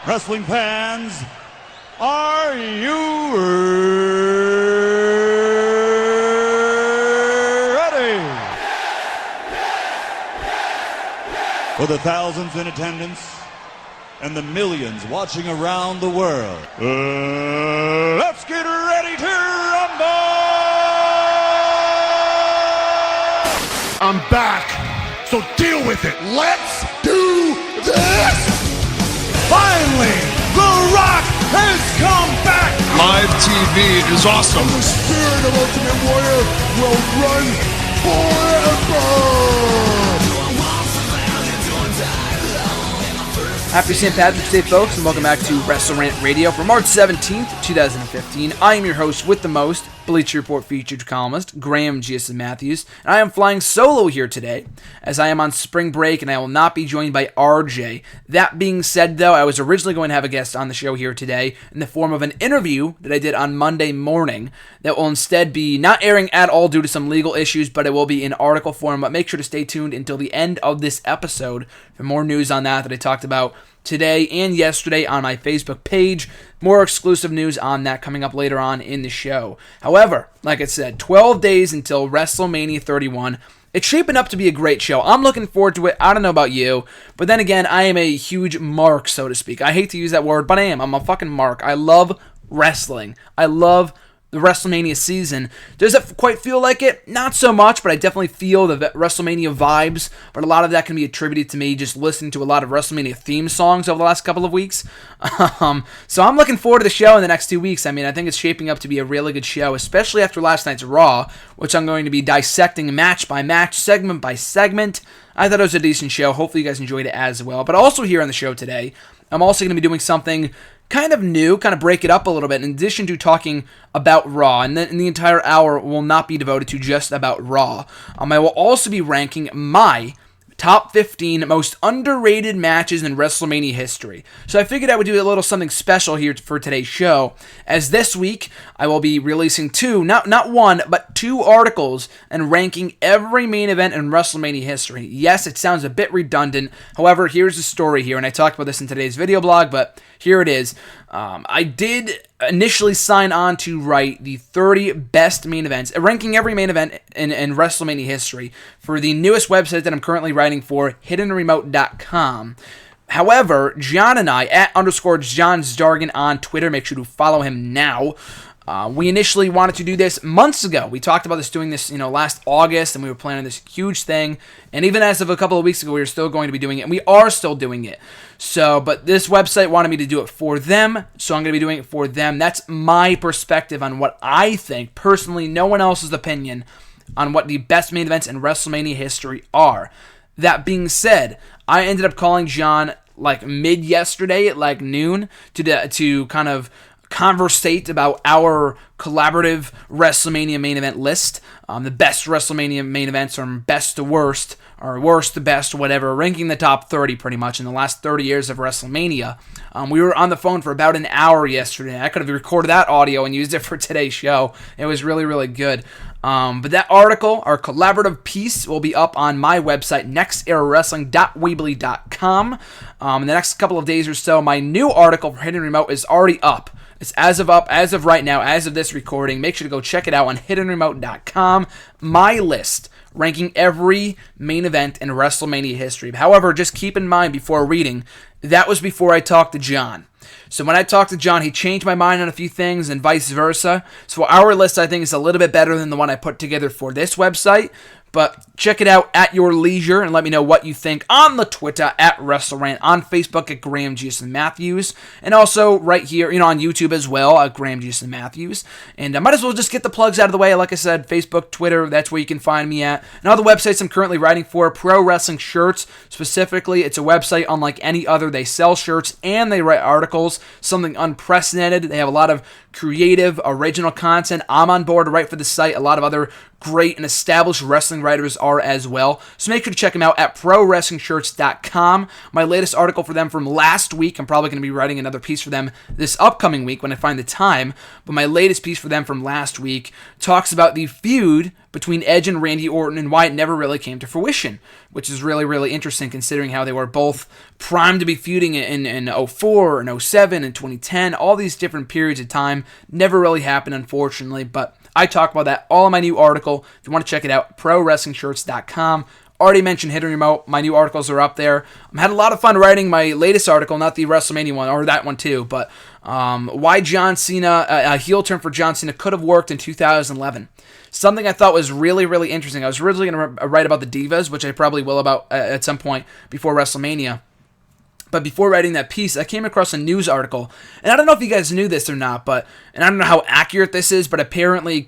Wrestling fans, are you ready? For the thousands in attendance and the millions watching around the world, let's get ready to rumble! I'm back, so deal with it. Let's do this! Finally, The Rock has come back! Live TV is awesome. The spirit of Ultimate Warrior will run forever! Happy St. Patrick's Day, folks, and welcome back to WrestleRant Radio for March 17th, 2015. I am your host with the most, Bleacher Report featured columnist, Graham G.S. Matthews, and I am flying solo here today, as I am on spring break, and I will not be joined by RJ. That being said, though, I was originally going to have a guest on the show here today in the form of an interview that I did on Monday morning that will instead be not airing at all due to some legal issues, but it will be in article form, but make sure to stay tuned until the end of this episode for more news on that I talked about today and yesterday on my Facebook page. More exclusive news on that coming up later on in the show. However, like I said, 12 days until WrestleMania 31. It's shaping up to be a great show. I'm looking forward to it. I don't know about you, but then again, I am a huge mark, so to speak. I hate to use that word, but I am. I'm a fucking mark. I love wrestling. I love the WrestleMania season. Does it quite feel like it? Not so much, but I definitely feel the WrestleMania vibes, but a lot of that can be attributed to me just listening to a lot of WrestleMania theme songs over the last couple of weeks. So I'm looking forward to the show in the next 2 weeks. I mean, I think it's shaping up to be a really good show, especially after last night's Raw, which I'm going to be dissecting match by match, segment by segment. I thought it was a decent show. Hopefully you guys enjoyed it as well. But also here on the show today, I'm also going to be doing something kind of new, kind of break it up a little bit, in addition to talking about Raw, and then the entire hour will not be devoted to just about Raw. I will also be ranking my top 15 most underrated matches in WrestleMania history. So I figured I would do a little something special here for today's show, as this week I will be releasing not one, but two articles and ranking every main event in WrestleMania history. Yes, it sounds a bit redundant. However, here's the story here, and I talked about this in today's video blog, but here it is. I did initially sign on to write the 30 best main events, ranking every main event in WrestleMania history for the newest website that I'm currently writing for, hiddenremote.com. However, John and I, at _JohnsJargon on Twitter, make sure to follow him now. We initially wanted to do this months ago. We talked about doing this, last August, and we were planning this huge thing. And even as of a couple of weeks ago, we were still going to be doing it, and we are still doing it. So, but this website wanted me to do it for them, so I'm going to be doing it for them. That's my perspective on what I think, personally, no one else's opinion, on what the best main events in WrestleMania history are. That being said, I ended up calling John mid-yesterday at noon to kind of conversate about our collaborative WrestleMania main event list, the best WrestleMania main events from best to worst, or worst to best, whatever, ranking the top 30 pretty much in the last 30 years of WrestleMania. We were on the phone for about an hour yesterday. I could have recorded that audio and used it for today's show. It was really, really good. But that article, our collaborative piece, will be up on my website, nextEraWrestling.weebly.com. In the next couple of days or so, my new article for Hidden Remote is already up. It's as of right now, as of this recording. Make sure to go check it out on hiddenremote.com. My list, ranking every main event in WrestleMania history. However, just keep in mind before reading, that was before I talked to John. So when I talked to John, he changed my mind on a few things and vice versa. So our list, I think, is a little bit better than the one I put together for this website. But check it out at your leisure and let me know what you think on the Twitter at WrestleRant, on Facebook at Graham G.S. Matthews, and also right here, on YouTube as well at Graham G.S. Matthews. And I might as well just get the plugs out of the way. Like I said, Facebook, Twitter, that's where you can find me at. And all the websites I'm currently writing for, Pro Wrestling Shirts specifically. It's a website unlike any other. They sell shirts and they write articles, something unprecedented. They have a lot of creative, original content. I'm on board to write for the site. A lot of other great and established wrestling writers are as well. So make sure to check them out at ProWrestlingShirts.com. My latest article for them from last week, I'm probably going to be writing another piece for them this upcoming week when I find the time, but my latest piece for them from last week talks about the feud between Edge and Randy Orton and Wyatt never really came to fruition, which is really, really interesting considering how they were both primed to be feuding in 04 and 07 and 2010. All these different periods of time never really happened, unfortunately, but I talk about that all in my new article. If you want to check it out, ProWrestlingShirts.com. Already mentioned Hidden Remote. My new articles are up there. I had a lot of fun writing my latest article, not the WrestleMania one, or that one too, but why John Cena, a heel turn for John Cena could have worked in 2011. Something I thought was really, really interesting. I was originally going to write about the Divas, which I probably will about at some point before WrestleMania. But before writing that piece, I came across a news article, and I don't know if you guys knew this or not, and I don't know how accurate this is, but apparently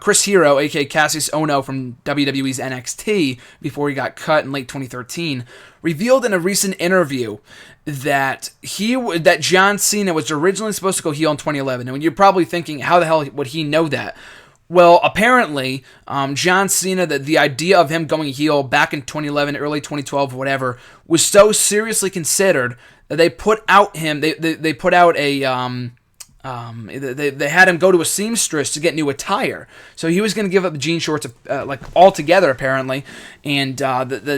Chris Hero, aka Cassius Ohno from WWE's NXT, before he got cut in late 2013, revealed in a recent interview that John Cena was originally supposed to go heel in 2011. And you're probably thinking, how the hell would he know that? Well, apparently, John Cena, the idea of him going heel back in 2011, early 2012, whatever, was so seriously considered that they put out him. They put out a they had him go to a seamstress to get new attire. So he was going to give up the jean shorts altogether, apparently, and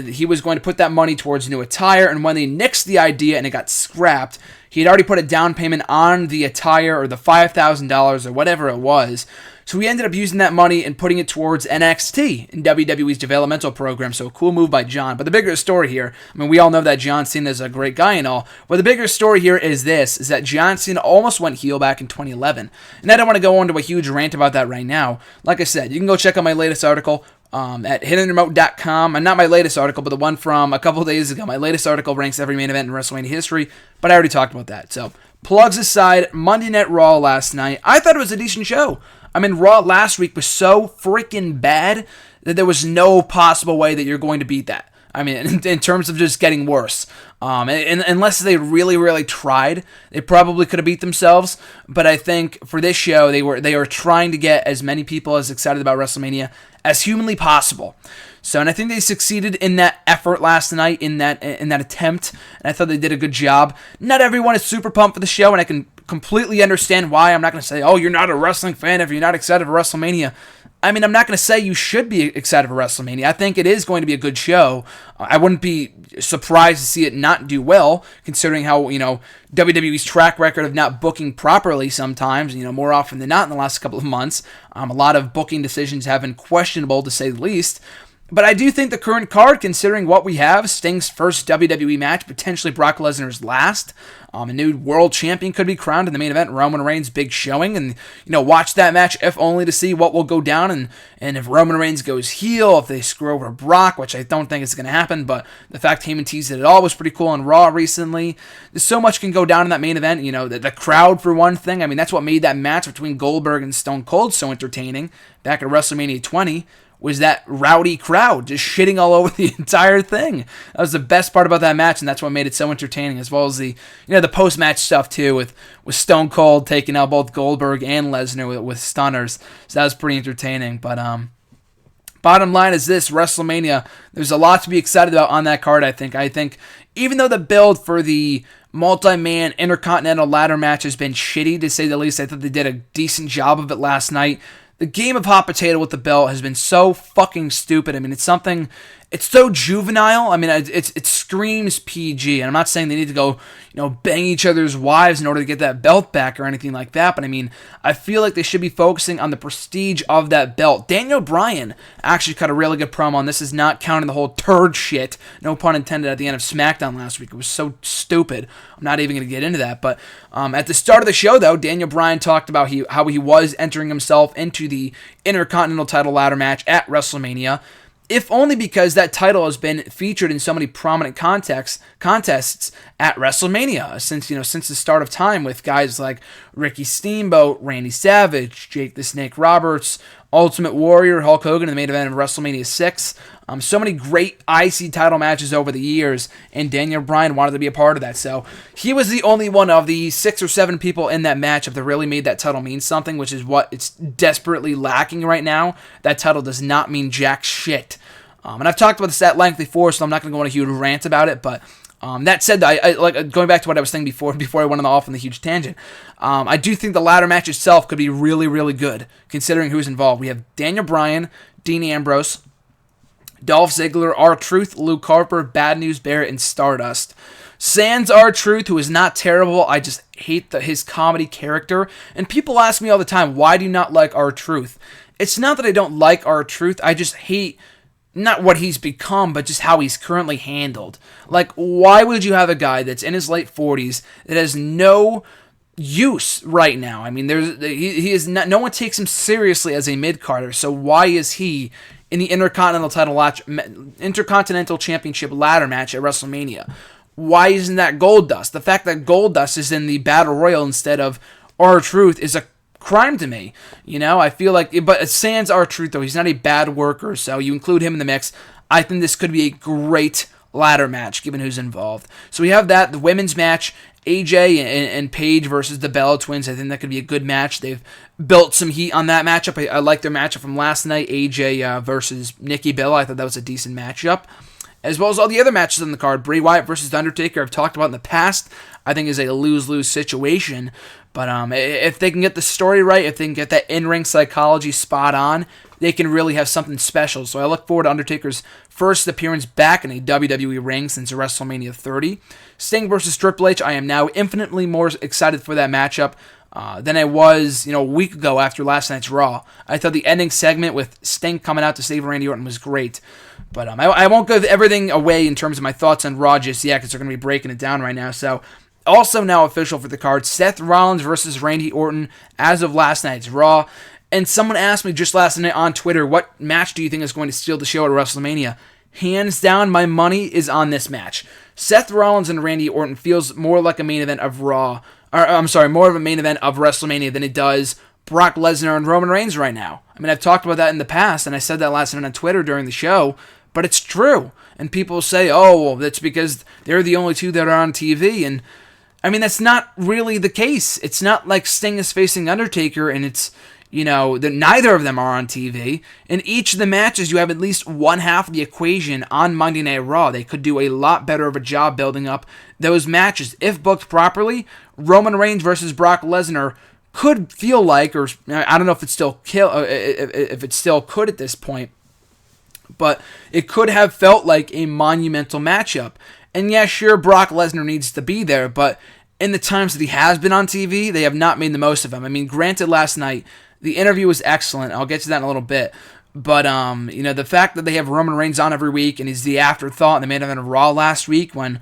he was going to put that money towards new attire. And when they nixed the idea and it got scrapped, he had already put a down payment on the attire or the $5,000 or whatever it was. So he ended up using that money and putting it towards NXT in WWE's developmental program. So a cool move by John. But the bigger story here, we all know that John Cena is a great guy and all, but the bigger story here is that John Cena almost went heel back in 2011. And I don't want to go into a huge rant about that right now. Like I said, you can go check out my latest article at hiddenremote.com. And not my latest article, but the one from a couple days ago. My latest article ranks every main event in WrestleMania history, but I already talked about that. So plugs aside, Monday Night Raw last night, I thought it was a decent show. Raw last week was so freaking bad that there was no possible way that you're going to beat that. In terms of just getting worse. And unless they really, really tried, they probably could have beat themselves. But I think for this show, they were trying to get as many people as excited about WrestleMania as humanly possible. So, and I think they succeeded in that effort last night, in that attempt, and I thought they did a good job. Not everyone is super pumped for the show, and I can completely understand why. I'm not going to say, oh, you're not a wrestling fan if you're not excited for WrestleMania. I'm not going to say you should be excited for WrestleMania. I think it is going to be a good show. I wouldn't be surprised to see it not do well, considering how, WWE's track record of not booking properly sometimes, more often than not in the last couple of months. A lot of booking decisions have been questionable, to say the least. But I do think the current card, considering what we have, Sting's first WWE match, potentially Brock Lesnar's last, a new world champion could be crowned in the main event, Roman Reigns' big showing, and, watch that match if only to see what will go down, and if Roman Reigns goes heel, if they screw over Brock, which I don't think is going to happen, but the fact Heyman teased it all was pretty cool on Raw recently. There's so much can go down in that main event, the crowd for one thing. That's what made that match between Goldberg and Stone Cold so entertaining back at WrestleMania 20. Was that rowdy crowd just shitting all over the entire thing. That was the best part about that match, and that's what made it so entertaining, as well as the the post-match stuff too, with Stone Cold taking out both Goldberg and Lesnar with stunners. So that was pretty entertaining. But bottom line is this: WrestleMania. There's a lot to be excited about on that card. I think even though the build for the multi-man Intercontinental ladder match has been shitty, to say the least, I thought they did a decent job of it last night. The game of hot potato with the belt has been so fucking stupid. It's something, it's so juvenile. It screams PG, and I'm not saying they need to go, bang each other's wives in order to get that belt back or anything like that, but I feel like they should be focusing on the prestige of that belt. Daniel Bryan actually cut a really good promo on this, is not counting the whole turd shit, no pun intended, at the end of SmackDown last week. It was so stupid. I'm not even going to get into that, but at the start of the show, though, Daniel Bryan talked about how he was entering himself into the Intercontinental title ladder match at WrestleMania, if only because that title has been featured in so many prominent contests at WrestleMania since the start of time, with guys like Ricky Steamboat, Randy Savage, Jake the Snake Roberts, Ultimate Warrior, Hulk Hogan in the main event of WrestleMania 6. So many great IC title matches over the years, and Daniel Bryan wanted to be a part of that. So he was the only one of the 6 or 7 people in that matchup that really made that title mean something, which is what it's desperately lacking right now. That title does not mean jack shit. And I've talked about this at length before, so I'm not going to go on a huge rant about it, but that said, I like going back to what I was saying before I went off on the huge tangent. I do think the ladder match itself could be really, really good, considering who's involved. We have Daniel Bryan, Dean Ambrose, Dolph Ziggler, R-Truth, Luke Harper, Bad News Barrett, and Stardust. Sans R-Truth, who is not terrible, I just hate his comedy character. And people ask me all the time, why do you not like R-Truth? It's not that I don't like R-Truth, I just hate not what he's become, but just how he's currently handled. Like, why would you have a guy that's in his late 40s that has no use right now? I mean, he is not. No one takes him seriously as a mid-carder. So why is he in the Intercontinental Championship ladder match at WrestleMania? Why isn't that Goldust? The fact that Goldust is in the Battle Royal instead of R-Truth is a crime to me. I feel like, but sans R-Truth though, he's not a bad worker, so you include him in the mix. I think this could be a great ladder match given who's involved. So we have that, the women's match, AJ and Paige versus the Bella Twins. I think that could be a good match. They've built some heat on that matchup. I like their matchup from last night, AJ versus Nikki Bella. I thought that was a decent matchup. As well as all the other matches on the card. Bray Wyatt versus The Undertaker, I've talked about in the past. I think is a lose-lose situation. But if they can get the story right, if they can get that in-ring psychology spot on, they can really have something special. So I look forward to Undertaker's first appearance back in a WWE ring since WrestleMania 30. Sting versus Triple H, I am now infinitely more excited for that matchup than I was a week ago after last night's Raw. I thought the ending segment with Sting coming out to save Randy Orton was great. But I won't give everything away in terms of my thoughts on Raw just yet because they're going to be breaking it down right now. So also now official for the card, Seth Rollins versus Randy Orton as of last night's Raw. And someone asked me just last night on Twitter, what match do you think is going to steal the show at WrestleMania? Hands down, my money is on this match. Seth Rollins and Randy Orton feels more like a main event of Raw. More of a main event of WrestleMania than it does Brock Lesnar and Roman Reigns right now. I mean, I've talked about that in the past, and I said that last night on Twitter during the show, but it's true. And people say, oh, well, that's because they're the only two that are on TV. And, I mean, that's not really the case. It's not like Sting is facing Undertaker, and it's, that neither of them are on TV. In each of the matches, you have at least one half of the equation on Monday Night Raw. They could do a lot better of a job building up those matches. If booked properly, Roman Reigns versus Brock Lesnar could feel like, or I don't know if it still could at this point, but it could have felt like a monumental matchup. And yeah, sure, Brock Lesnar needs to be there, but in the times that he has been on TV, they have not made the most of him. I mean, granted, last night, the interview was excellent. I'll get to that in a little bit. But, the fact that they have Roman Reigns on every week and he's the afterthought in the main event of Raw last week when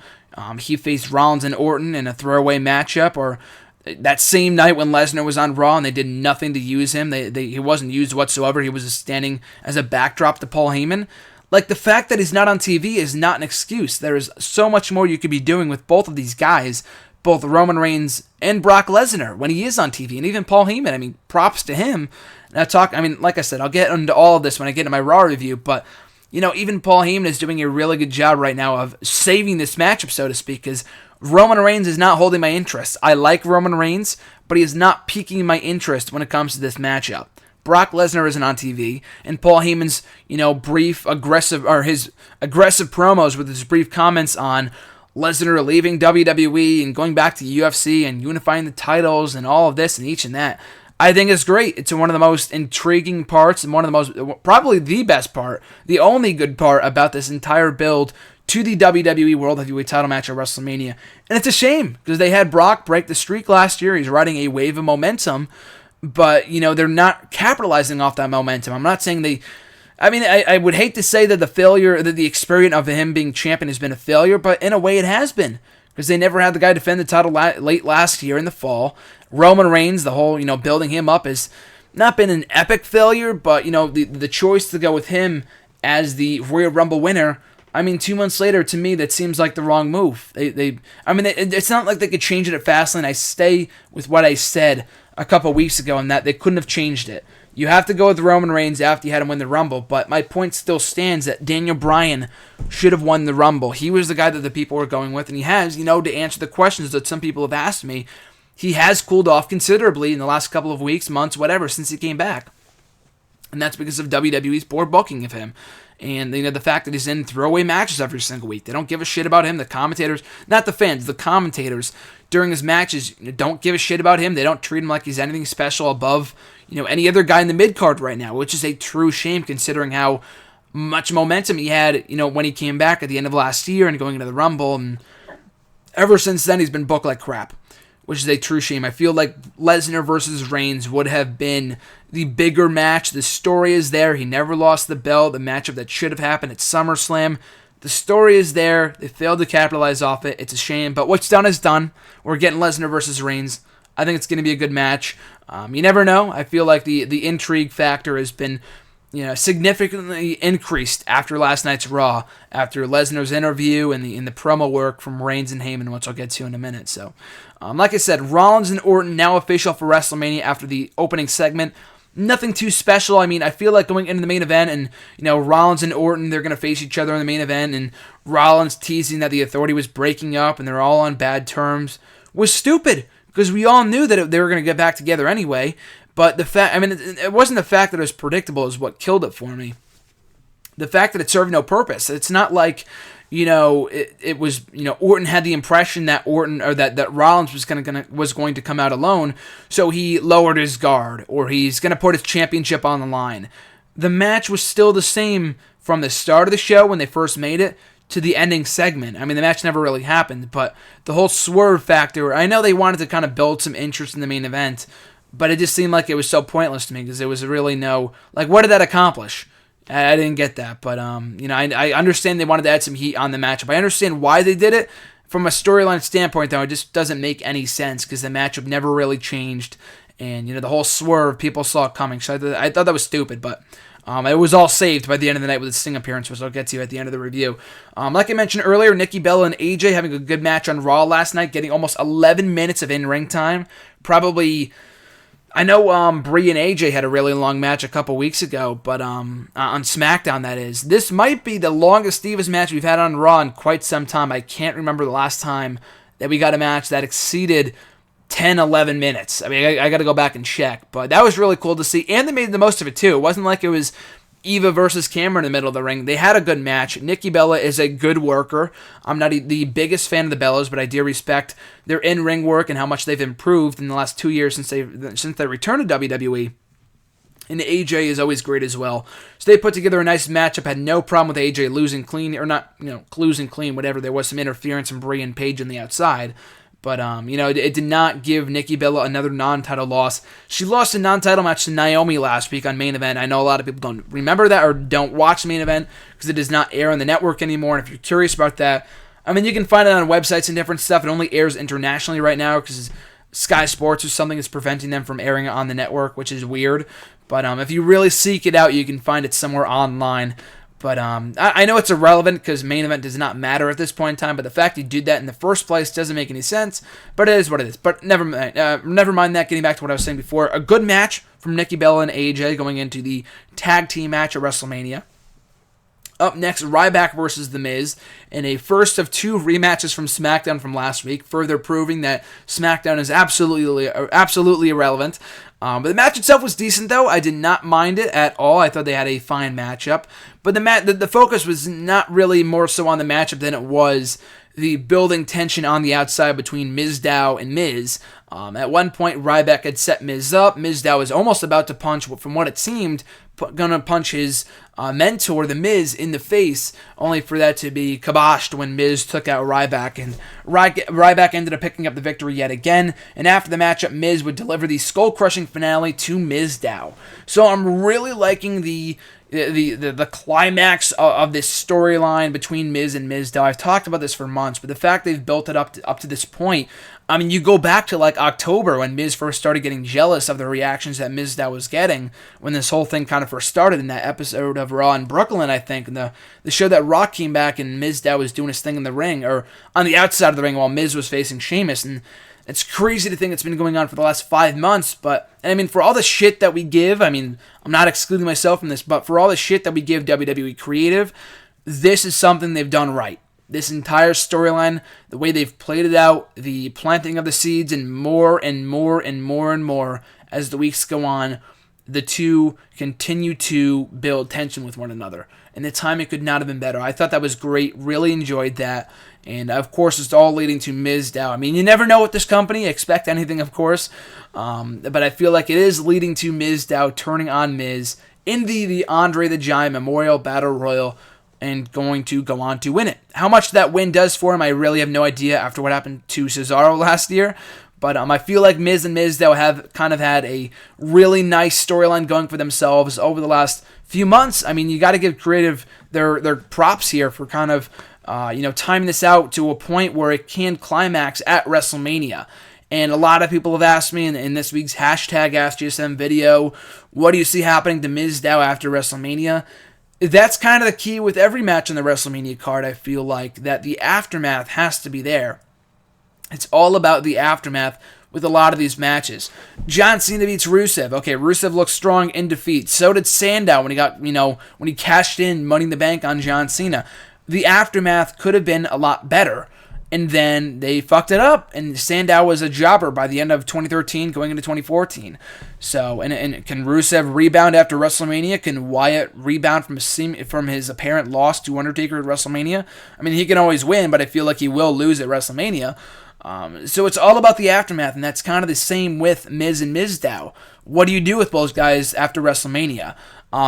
he faced Rollins and Orton in a throwaway matchup, or that same night when Lesnar was on Raw and they did nothing to use him. He wasn't used whatsoever. He was just standing as a backdrop to Paul Heyman. Like, the fact that he's not on TV is not an excuse. There is so much more you could be doing with both of these guys, both Roman Reigns and Brock Lesnar, when he is on TV. And even Paul Heyman, I mean, props to him. And like I said, I'll get into all of this when I get into my Raw review, but, even Paul Heyman is doing a really good job right now of saving this matchup, so to speak, because Roman Reigns is not holding my interest. I like Roman Reigns, but he is not piquing my interest when it comes to this matchup. Brock Lesnar isn't on TV, and Paul Heyman's, his aggressive promos with his brief comments on Lesnar leaving WWE and going back to UFC and unifying the titles and all of this and each and that, I think is great. It's one of the most intriguing parts and probably the best part, the only good part about this entire build to the WWE World Heavyweight title match at WrestleMania. And it's a shame because they had Brock break the streak last year. He's riding a wave of momentum, but, they're not capitalizing off that momentum. I'm not saying I would hate to say that the experience of him being champion has been a failure, but in a way it has been because they never had the guy defend the title late last year in the fall. Roman Reigns, the whole, building him up has not been an epic failure, but, the choice to go with him as the Royal Rumble winner, 2 months later, to me, that seems like the wrong move. It's not like they could change it at Fastlane. I stay with what I said a couple weeks ago in that they couldn't have changed it. You have to go with Roman Reigns after you had him win the Rumble, but my point still stands that Daniel Bryan should have won the Rumble. He was the guy that the people were going with, and he has, to answer the questions that some people have asked me, he has cooled off considerably in the last couple of weeks, months, whatever, since he came back. And that's because of WWE's poor booking of him. And the fact that he's in throwaway matches every single week. They don't give a shit about him. The commentators, not the fans, the commentators during his matches don't give a shit about him. They don't treat him like he's anything special above any other guy in the mid-card right now, which is a true shame considering how much momentum he had when he came back at the end of last year and going into the Rumble. And ever since then, he's been booked like crap, which is a true shame. I feel like Lesnar versus Reigns would have been the bigger match. The story is there. He never lost the belt. The matchup that should have happened at SummerSlam. The story is there. They failed to capitalize off it. It's a shame. But what's done is done. We're getting Lesnar versus Reigns. I think it's going to be a good match. You never know. I feel like the intrigue factor has been significantly increased after last night's Raw, after Lesnar's interview and the promo work from Reigns and Heyman, which I'll get to in a minute. So, like I said, Rollins and Orton now official for WrestleMania after the opening segment. Nothing too special. I mean, I feel like going into the main event and, Rollins and Orton, they're going to face each other in the main event, and Rollins teasing that the Authority was breaking up and they're all on bad terms was stupid, because we all knew that they were going to get back together anyway. But it wasn't the fact that it was predictable is what killed it for me. The fact that it served no purpose. It's not like, it was, Orton had the impression that that Rollins was going to come out alone, so he lowered his guard, or he's going to put his championship on the line. The match was still the same from the start of the show when they first made it to the ending segment. I mean, the match never really happened, but the whole swerve factor, I know they wanted to kind of build some interest in the main event, but it just seemed like it was so pointless to me, because there was really no, what did that accomplish? I didn't get that, but I understand they wanted to add some heat on the matchup. I understand why they did it. From a storyline standpoint, though, it just doesn't make any sense, because the matchup never really changed, and the whole swerve, people saw it coming, so I thought that was stupid, but it was all saved by the end of the night with a Sting appearance, which I'll get to at the end of the review. Like I mentioned earlier, Nikki Bella and AJ having a good match on Raw last night, getting almost 11 minutes of in-ring time. Probably, I know Brie and AJ had a really long match a couple weeks ago, but on SmackDown, that is. This might be the longest Divas match we've had on Raw in quite some time. I can't remember the last time that we got a match that exceeded 10, 11 minutes. I mean, I got to go back and check, but that was really cool to see, and they made the most of it, too. It wasn't like it was Eva versus Cameron in the middle of the ring. They had a good match. Nikki Bella is a good worker. I'm not the biggest fan of the Bellas, but I do respect their in-ring work and how much they've improved in the last 2 years since they returned to WWE. And AJ is always great as well. So they put together a nice matchup. Had no problem with AJ losing clean, or not, losing clean, whatever. There was some interference from Brie and Paige on the outside. But, it did not give Nikki Bella another non-title loss. She lost a non-title match to Naomi last week on Main Event. I know a lot of people don't remember that or don't watch Main Event because it does not air on the network anymore. And if you're curious about that, you can find it on websites and different stuff. It only airs internationally right now because Sky Sports or something is preventing them from airing it on the network, which is weird. But if you really seek it out, you can find it somewhere online. But I know it's irrelevant because Main Event does not matter at this point in time, but the fact he did that in the first place doesn't make any sense, but it is what it is. But never mind that, getting back to what I was saying before. A good match from Nikki Bella and AJ going into the tag team match at WrestleMania. Up next, Ryback versus The Miz in a first of two rematches from SmackDown from last week, further proving that SmackDown is absolutely irrelevant. But the match itself was decent, though. I did not mind it at all. I thought they had a fine matchup. But the focus was not really more so on the matchup than it was the building tension on the outside between Mizdow and Miz. At one point, Ryback had set Miz up. Mizdow was almost about to punch, from what it seemed, gonna punch his mentor, The Miz, in the face, only for that to be kiboshed when Miz took out Ryback, and Ryback ended up picking up the victory yet again, and after the matchup, Miz would deliver the skull-crushing finale to Mizdow. So I'm really liking the climax of this storyline between Miz and Mizdow. I've talked about this for months, but the fact they've built it up to this point, you go back to October when Miz first started getting jealous of the reactions that Mizdow was getting when this whole thing kind of first started in that episode of Raw in Brooklyn, I think, and the show that Rock came back and Mizdow was doing his thing in the ring, or on the outside of the ring while Miz was facing Sheamus, and it's crazy to think it's been going on for the last 5 months, but, for all the shit that we give, I'm not excluding myself from this, but for all the shit that we give WWE Creative, this is something they've done right. This entire storyline, the way they've played it out, the planting of the seeds, and more and more and more and more as the weeks go on, the two continue to build tension with one another. And the timing could not have been better. I thought that was great. Really enjoyed that. And, of course, it's all leading to Miz Dow. I mean, you never know with this company. Expect anything, of course. But I feel like it is leading to Miz Dow turning on Miz in the Andre the Giant Memorial Battle Royal and going to go on to win it. How much that win does for him, I really have no idea after what happened to Cesaro last year. But I feel like Miz and Mizdow have kind of had a really nice storyline going for themselves over the last few months. I mean, you got to give creative their props here for kind of timing this out to a point where it can climax at WrestleMania. And a lot of people have asked me in this week's hashtag AskGSM video, what do you see happening to Mizdow after WrestleMania? That's kind of the key with every match on the WrestleMania card. I feel like that the aftermath has to be there. It's all about the aftermath with a lot of these matches. John Cena beats Rusev. Okay, Rusev looks strong in defeat. So did Sandow when he cashed in Money in the Bank on John Cena. The aftermath could have been a lot better. And then they fucked it up, and Sandow was a jobber by the end of 2013 going into 2014. So, and can Rusev rebound after WrestleMania? Can Wyatt rebound from his apparent loss to Undertaker at WrestleMania? I mean, he can always win, but I feel like he will lose at WrestleMania. So it's all about the aftermath, and that's kind of the same with Miz and Mizdow. What do you do with both guys after WrestleMania?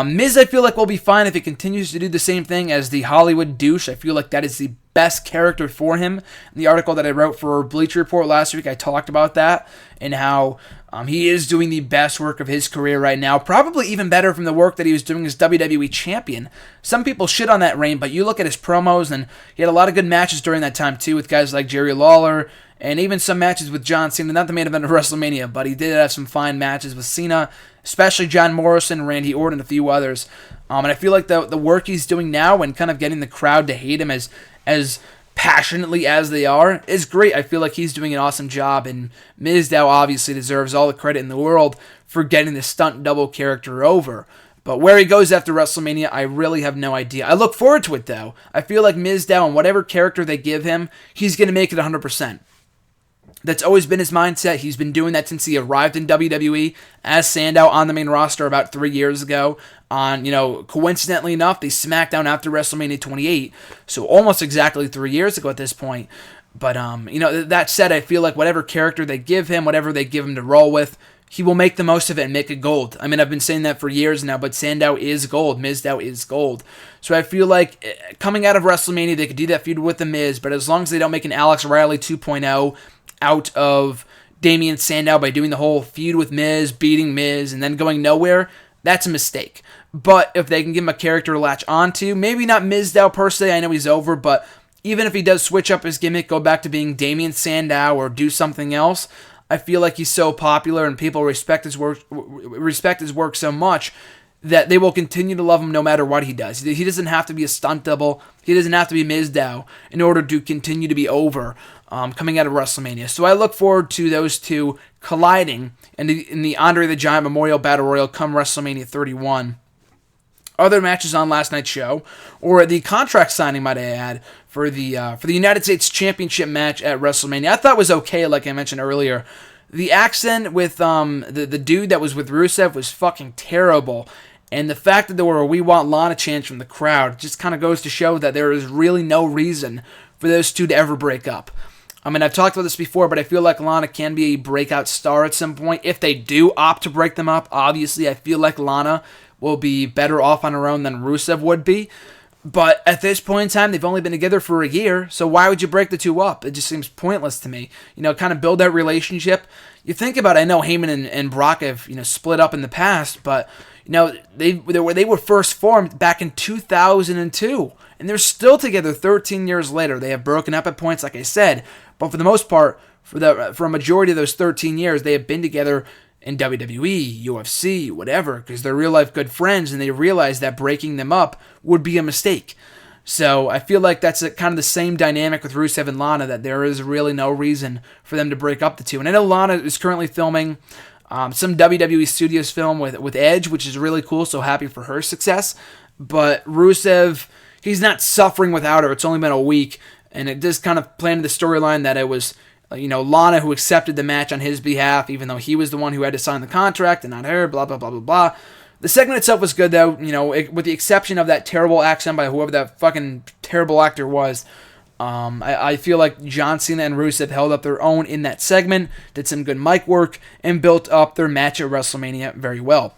Miz, I feel like, will be fine if he continues to do the same thing as the Hollywood douche. I feel like that is the best character for him. In the article that I wrote for Bleacher Report last week, I talked about that and how he is doing the best work of his career right now, probably even better from the work that he was doing as WWE Champion. Some people shit on that reign, but you look at his promos, and he had a lot of good matches during that time too with guys like Jerry Lawler, and even some matches with John Cena, not the main event of WrestleMania, but he did have some fine matches with Cena, especially John Morrison, Randy Orton, and a few others. And I feel like the work he's doing now and kind of getting the crowd to hate him as passionately as they are is great. I feel like he's doing an awesome job, and Mizdow obviously deserves all the credit in the world for getting the stunt double character over. But where he goes after WrestleMania, I really have no idea. I look forward to it, though. I feel like Mizdow, and whatever character they give him, he's going to make it 100%. That's always been his mindset. He's been doing that since he arrived in WWE as Sandow on the main roster about 3 years ago. Coincidentally enough, they SmackDown after WrestleMania 28, so almost exactly 3 years ago at this point. But, that said, I feel like whatever character they give him, whatever they give him to roll with, he will make the most of it and make it gold. I mean, I've been saying that for years now, but Sandow is gold. Mizdow is gold. So I feel like coming out of WrestleMania, they could do that feud with The Miz, but as long as they don't make an Alex Riley 2.0 out of Damian Sandow by doing the whole feud with Miz, beating Miz, and then going nowhere, that's a mistake. But if they can give him a character to latch onto, maybe not Mizdow per se, I know he's over, but even if he does switch up his gimmick, go back to being Damian Sandow or do something else, I feel like he's so popular and people respect his work so much that they will continue to love him no matter what he does. He doesn't have to be a stunt double. He doesn't have to be Mizdow in order to continue to be over coming out of WrestleMania. So I look forward to those two colliding in the Andre the Giant Memorial Battle Royal come WrestleMania 31. Other matches on last night's show, or the contract signing, might I add, for the United States Championship match at WrestleMania, I thought was okay, like I mentioned earlier. The accent with the dude that was with Rusev was fucking terrible. And the fact that there were a "We Want Lana" chants from the crowd just kind of goes to show that there is really no reason for those two to ever break up. I mean, I've talked about this before, but I feel like Lana can be a breakout star at some point. If they do opt to break them up, obviously I feel like Lana will be better off on her own than Rusev would be. But at this point in time, they've only been together for a year, so why would you break the two up? It just seems pointless to me. Kind of build that relationship. You think about it, I know Heyman and Brock have, split up in the past, but, they were first formed back in 2002, and they're still together 13 years later. They have broken up at points, like I said, but for the most part, for a majority of those 13 years, they have been together in WWE, UFC, whatever, because they're real-life good friends, and they realize that breaking them up would be a mistake. So I feel like that's kind of the same dynamic with Rusev and Lana, that there is really no reason for them to break up the two. And I know Lana is currently filming some WWE Studios film with Edge, which is really cool, so happy for her success. But Rusev, he's not suffering without her. It's only been a week, and it just kind of planted the storyline that it was Lana, who accepted the match on his behalf, even though he was the one who had to sign the contract and not her, blah, blah, blah, blah, blah. The segment itself was good, though, with the exception of that terrible accent by whoever that fucking terrible actor was. I feel like John Cena and Rusev held up their own in that segment, did some good mic work, and built up their match at WrestleMania very well.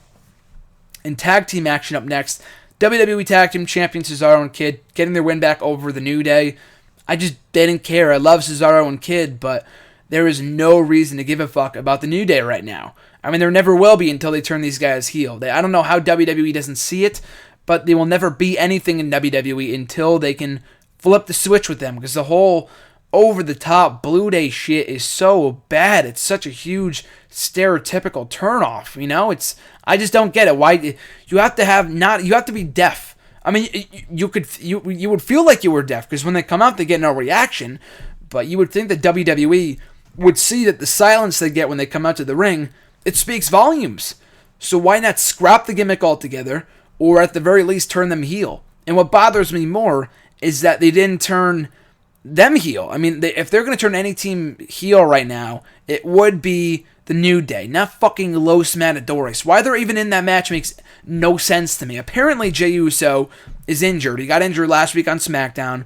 In tag team action up next, WWE Tag Team Champion Cesaro and Kid getting their win back over the New Day. I just didn't care. I love Cesaro and Kid, but there is no reason to give a fuck about the New Day right now. I mean, there never will be until they turn these guys heel. I don't know how WWE doesn't see it, but they will never be anything in WWE until they can flip the switch with them, because the whole over-the-top Blue Day shit is so bad. It's such a huge stereotypical turnoff. I just don't get it. Why you have to be deaf. I mean, you would feel like you were deaf, because when they come out, they get no reaction. But you would think that WWE would see that the silence they get when they come out to the ring, it speaks volumes. So why not scrap the gimmick altogether, or at the very least turn them heel? And what bothers me more is that they didn't turn them heel. I mean, if they're going to turn any team heel right now, it would be the New Day, not fucking Los Matadores. Why they're even in that match makes no sense to me. Apparently, Jey Uso is injured. He got injured last week on SmackDown.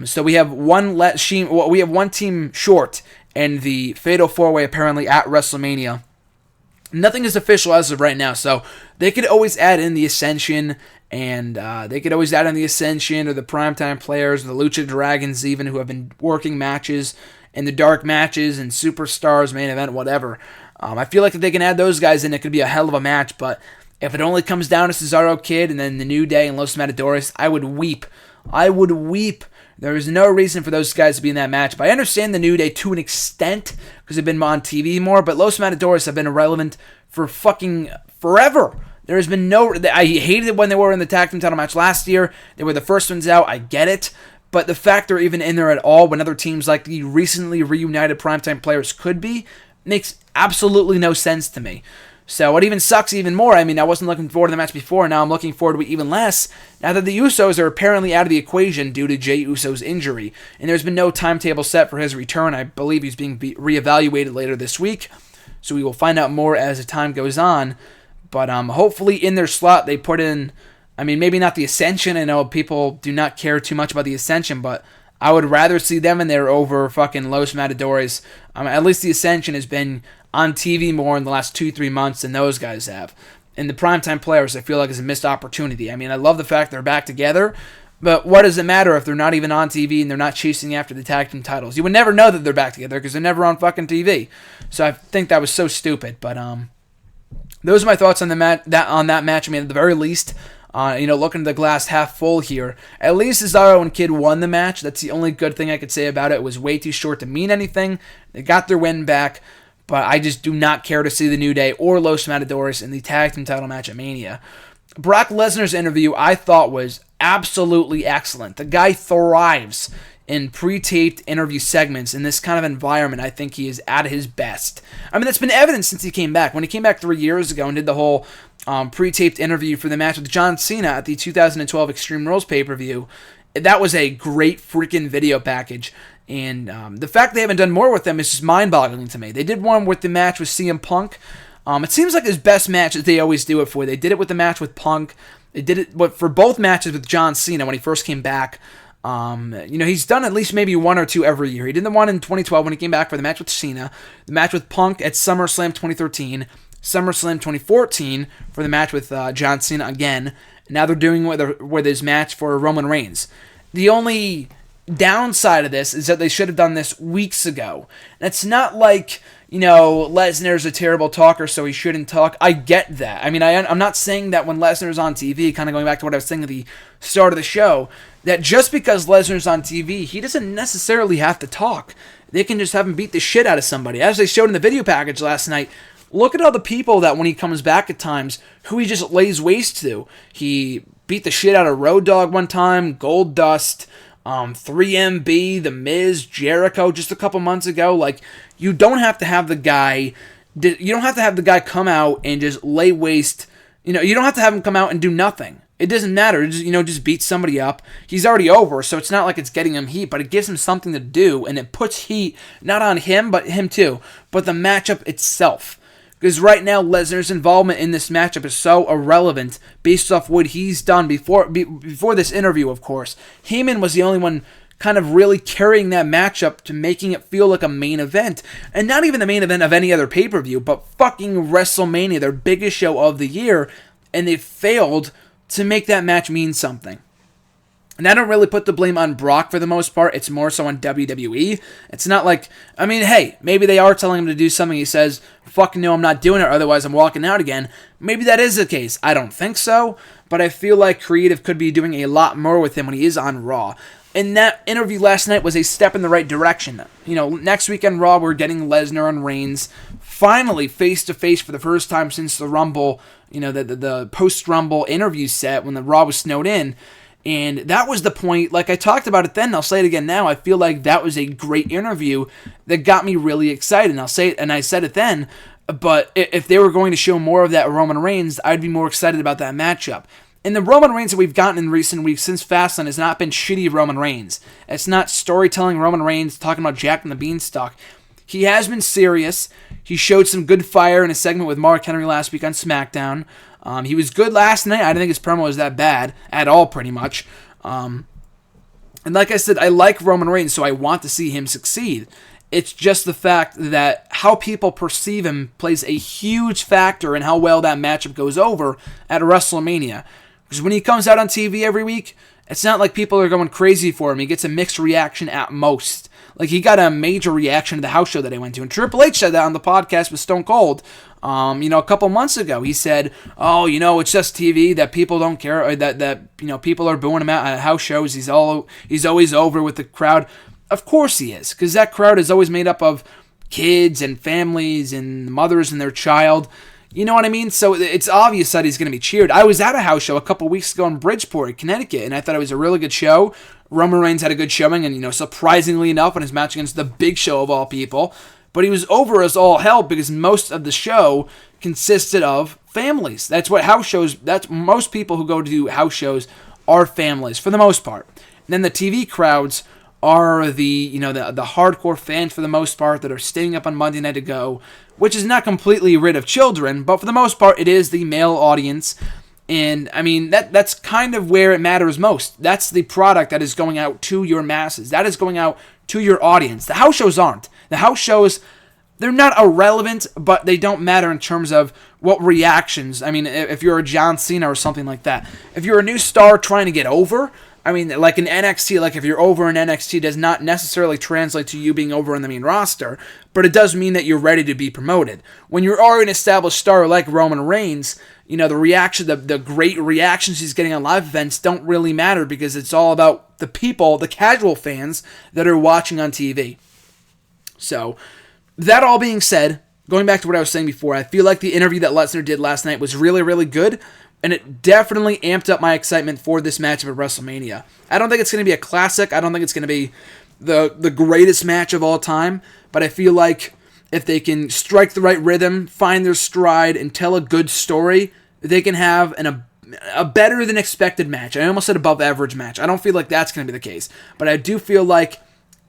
So we have one team short in the Fatal 4-Way apparently at WrestleMania. Nothing is official as of right now, so they could always add in the Ascension, and they could always add in the Ascension or the Primetime Players, or the Lucha Dragons even, who have been working matches in the dark matches and Superstars, main event, whatever. I feel like if they can add those guys in, it could be a hell of a match, but if it only comes down to Cesaro, Kid, and then the New Day and Los Matadores, I would weep. I would weep. There is no reason for those guys to be in that match. But I understand the New Day to an extent, because they've been on TV more, but Los Matadores have been irrelevant for fucking forever. There has been I hated it when they were in the tag team title match last year. They were the first ones out. I get it. But the fact they're even in there at all when other teams like the recently reunited Primetime Players could be makes absolutely no sense to me. So it even sucks even more. I mean, I wasn't looking forward to the match before. Now I'm looking forward to it even less now that the Usos are apparently out of the equation due to Jey Uso's injury. And there's been no timetable set for his return. I believe he's being reevaluated later this week. So we will find out more as the time goes on. But hopefully in their slot they put in, I mean, maybe not the Ascension. I know people do not care too much about the Ascension, but I would rather see them in there over fucking Los Matadores. At least the Ascension has been on TV more in the last 2-3 months than those guys have. And the Primetime Players, I feel like, is a missed opportunity. I mean, I love the fact they're back together, but what does it matter if they're not even on TV and they're not chasing after the tag team titles? You would never know that they're back together because they're never on fucking TV. So I think that was so stupid. But those are my thoughts on that match. I mean, at the very least, looking at the glass half full here, at least Cesaro and Kid won the match. That's the only good thing I could say about it. It was way too short to mean anything. They got their win back. But I just do not care to see the New Day or Los Matadores in the tag team title match at Mania. Brock Lesnar's interview I thought was absolutely excellent. The guy thrives in pre-taped interview segments. In this kind of environment, I think he is at his best. I mean, that's been evident since he came back. When he came back 3 years ago and did the whole pre-taped interview for the match with John Cena at the 2012 Extreme Rules pay-per-view, that was a great freaking video package. And the fact they haven't done more with them is just mind-boggling to me. They did one with the match with CM Punk. It seems like his best match that they always do it for. They did it with the match with Punk. They did it for both matches with John Cena when he first came back. He's done at least maybe one or two every year. He did the one in 2012 when he came back for the match with Cena, the match with Punk at SummerSlam 2013, SummerSlam 2014 for the match with John Cena again. Now they're doing it with his match for Roman Reigns. The only downside of this is that they should have done this weeks ago. And it's not like, Lesnar's a terrible talker, so he shouldn't talk. I get that. I mean, I'm not saying that when Lesnar's on TV, kind of going back to what I was saying at the start of the show, that just because Lesnar's on TV, he doesn't necessarily have to talk. They can just have him beat the shit out of somebody. As they showed in the video package last night, look at all the people that when he comes back at times, who he just lays waste to. He beat the shit out of Road Dogg one time, Goldust, 3MB, The Miz, Jericho just a couple months ago. Like, you don't have to have the guy come out and just lay waste. You don't have to have him come out and do nothing. It doesn't matter. Just beat somebody up. He's already over, so it's not like it's getting him heat, but it gives him something to do, and it puts heat not on him, but him too, but the matchup itself. Because right now, Lesnar's involvement in this matchup is so irrelevant based off what he's done before this interview, of course. Heyman was the only one kind of really carrying that matchup to making it feel like a main event. And not even the main event of any other pay-per-view, but fucking WrestleMania, their biggest show of the year, and they failed to make that match mean something. And I don't really put the blame on Brock for the most part. It's more so on WWE. It's not like, hey, maybe they are telling him to do something. He says, fuck no, I'm not doing it, otherwise I'm walking out again. Maybe that is the case. I don't think so, but I feel like creative could be doing a lot more with him when he is on Raw. And that interview last night was a step in the right direction. Next week on Raw, we're getting Lesnar and Reigns finally face-to-face for the first time since the Rumble, the post-Rumble interview set when the Raw was snowed in. And that was the point, like I talked about it then, I'll say it again now, I feel like that was a great interview that got me really excited. And I said it then, but if they were going to show more of that Roman Reigns, I'd be more excited about that matchup. And the Roman Reigns that we've gotten in recent weeks since Fastlane has not been shitty Roman Reigns. It's not storytelling Roman Reigns talking about Jack and the Beanstalk. He has been serious. He showed some good fire in a segment with Mark Henry last week on SmackDown. He was good last night. I didn't think his promo was that bad at all, pretty much. And like I said, I like Roman Reigns, so I want to see him succeed. It's just the fact that how people perceive him plays a huge factor in how well that matchup goes over at WrestleMania. Because when he comes out on TV every week, it's not like people are going crazy for him. He gets a mixed reaction at most. Like, he got a major reaction to the house show that I went to. And Triple H said that on the podcast with Stone Cold, a couple months ago. He said, it's just TV, that people don't care, or that people are booing him out at house shows. He's always over with the crowd. Of course he is, because that crowd is always made up of kids and families and mothers and their child. You know what I mean? So it's obvious that he's going to be cheered. I was at a house show a couple weeks ago in Bridgeport, Connecticut, and I thought it was a really good show. Roman Reigns had a good showing, and, surprisingly enough, in his match against the Big Show of all people. But he was over as all hell because most of the show consisted of families. That's most people who go to do house shows are families, for the most part. And then the TV crowds are the hardcore fans, for the most part, that are staying up on Monday night to go, which is not completely rid of children, but for the most part, it is the male audience. And, that's kind of where it matters most. That's the product that is going out to your masses. That is going out to your audience. The house shows aren't. The house shows, they're not irrelevant, but they don't matter in terms of what reactions. If you're a John Cena or something like that. If you're a new star trying to get over, like in NXT, like if you're over in NXT, does not necessarily translate to you being over in the main roster, but it does mean that you're ready to be promoted. When you're already an established star like Roman Reigns, the reaction, the great reactions he's getting on live events don't really matter because it's all about the people, the casual fans that are watching on TV. So, that all being said, going back to what I was saying before, I feel like the interview that Lesnar did last night was really, really good. And it definitely amped up my excitement for this matchup at WrestleMania. I don't think it's going to be a classic. I don't think it's going to be the greatest match of all time. But I feel like if they can strike the right rhythm, find their stride, and tell a good story, they can have a better than expected match. I almost said above average match. I don't feel like that's going to be the case. But I do feel like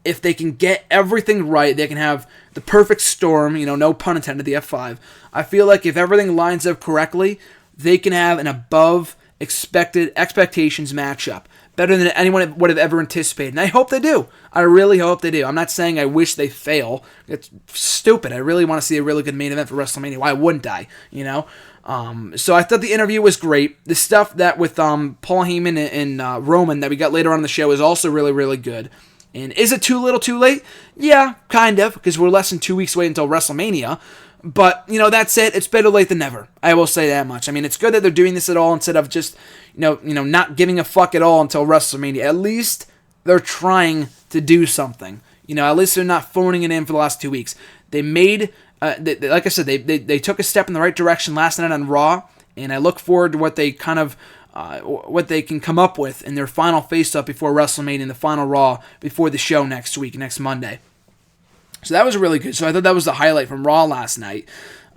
if they can get everything right, they can have the perfect storm, no pun intended, the F5. I feel like if everything lines up correctly, they can have an above expectations matchup. Better than anyone would have ever anticipated. And I hope they do. I really hope they do. I'm not saying I wish they fail. It's stupid. I really want to see a really good main event for WrestleMania. Why wouldn't I? So I thought the interview was great. The stuff that with Paul Heyman and Roman that we got later on in the show is also really, really good. And is it too little too late? Yeah, kind of, because we're less than 2 weeks away until WrestleMania. But, that said, it's better late than never. I will say that much. It's good that they're doing this at all instead of just, not giving a fuck at all until WrestleMania. At least they're trying to do something. At least they're not phoning it in for the last 2 weeks. They made, like I said, they took a step in the right direction last night on Raw, and I look forward to what they what they can come up with in their final face-up before WrestleMania and the final Raw before the show next Monday. So that was really good. So I thought that was the highlight from Raw last night.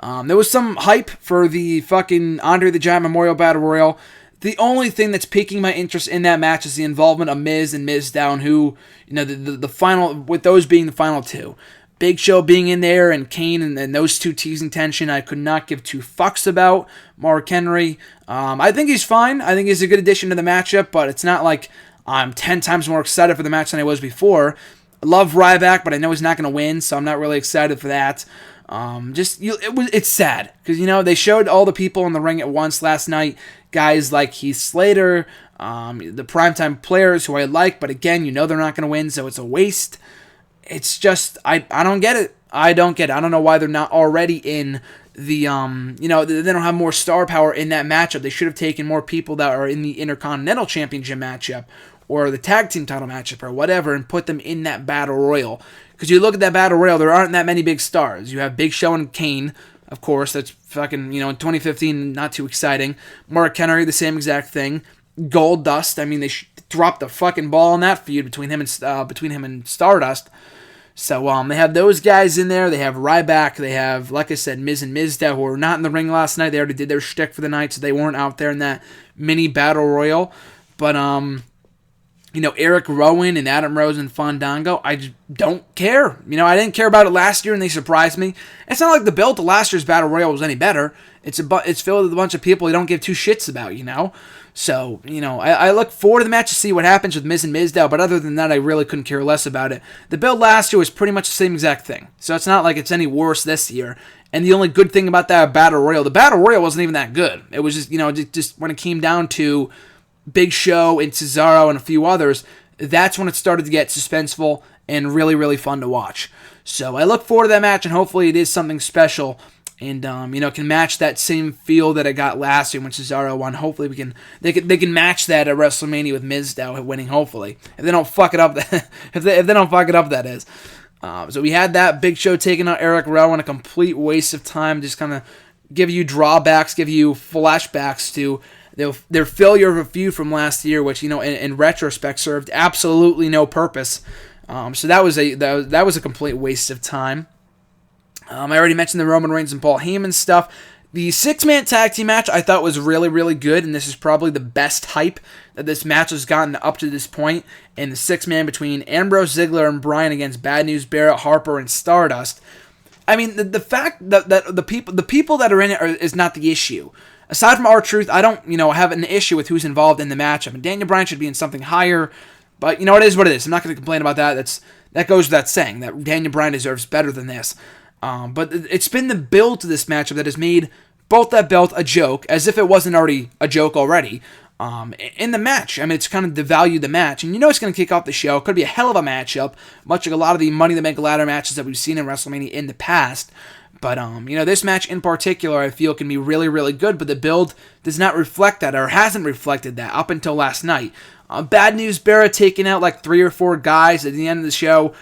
There was some hype for the fucking Andre the Giant Memorial Battle Royal. The only thing that's piquing my interest in that match is the involvement of Miz and Miz Down, who, the final, with those being the final two. Big Show being in there and Kane and those two teasing tension, I could not give two fucks about. Mark Henry, I think he's fine. I think he's a good addition to the matchup, but it's not like I'm 10 times more excited for the match than I was before. I love Ryback, but I know he's not going to win, so I'm not really excited for that. It's sad because they showed all the people in the ring at once last night. Guys like Heath Slater, the primetime players who I like, but again, they're not going to win, so it's a waste. It's just I don't get it. I don't know why they're not already in the they don't have more star power in that matchup. They should have taken more people that are in the Intercontinental Championship matchup or the Tag Team title matchup or whatever and put them in that Battle Royal. Because you look at that Battle Royal, there aren't that many big stars. You have Big Show and Kane, of course. That's fucking, in 2015, not too exciting. Mark Henry, the same exact thing. Goldust, they dropped the fucking ball in that feud between him and Stardust. So they have those guys in there. They have Ryback. They have, like I said, Miz and Mizdow, who were not in the ring last night. They already did their shtick for the night, so they weren't out there in that mini Battle Royal. But Eric Rowan and Adam Rose and Fandango, I just don't care. I didn't care about it last year, and they surprised me. It's not like the build to last year's Battle Royal was any better. It's filled with a bunch of people you don't give two shits about, So, I look forward to the match to see what happens with Miz and Mizdow, but other than that, I really couldn't care less about it. The build last year was pretty much the same exact thing, so it's not like it's any worse this year. And the only good thing about that Battle Royal, the Battle Royal wasn't even that good. It was just, just when it came down to Big Show and Cesaro and a few others, that's when it started to get suspenseful and really, really fun to watch. So I look forward to that match, and hopefully it is something special and, can match that same feel that I got last year when Cesaro won. Hopefully they can match that at WrestleMania with Mizdow winning, hopefully. If they don't fuck it up, if they don't fuck it up, that is. So we had that Big Show taking out Eric Rowan, a complete waste of time, just kind of give you drawbacks, give you flashbacks to their failure of a feud from last year, which in retrospect served absolutely no purpose. So that was a complete waste of time. I already mentioned the Roman Reigns and Paul Heyman stuff. The 6-man tag team match I thought was really, really good, and this is probably the best hype that this match has gotten up to this point. And the 6-man between Ambrose, Ziggler, and Bryan against Bad News Barrett, Harper, and Stardust. The fact that the people that are in it is not the issue. Aside from R-Truth, I don't, have an issue with who's involved in the matchup. Daniel Bryan should be in something higher, but it is what it is. I'm not going to complain about that. That goes without saying that Daniel Bryan deserves better than this. But it's been the build to this matchup that has made both that belt a joke, as if it wasn't already a joke already. In the match, it's kind of devalued the match, and it's going to kick off the show. It could be a hell of a matchup, much like a lot of the Money in the Bank ladder matches that we've seen in WrestleMania in the past. But, this match in particular, I feel can be really, really good, but the build does not reflect that, or hasn't reflected that up until last night. Bad News Barrett taking out like 3 or 4 guys at the end of the show.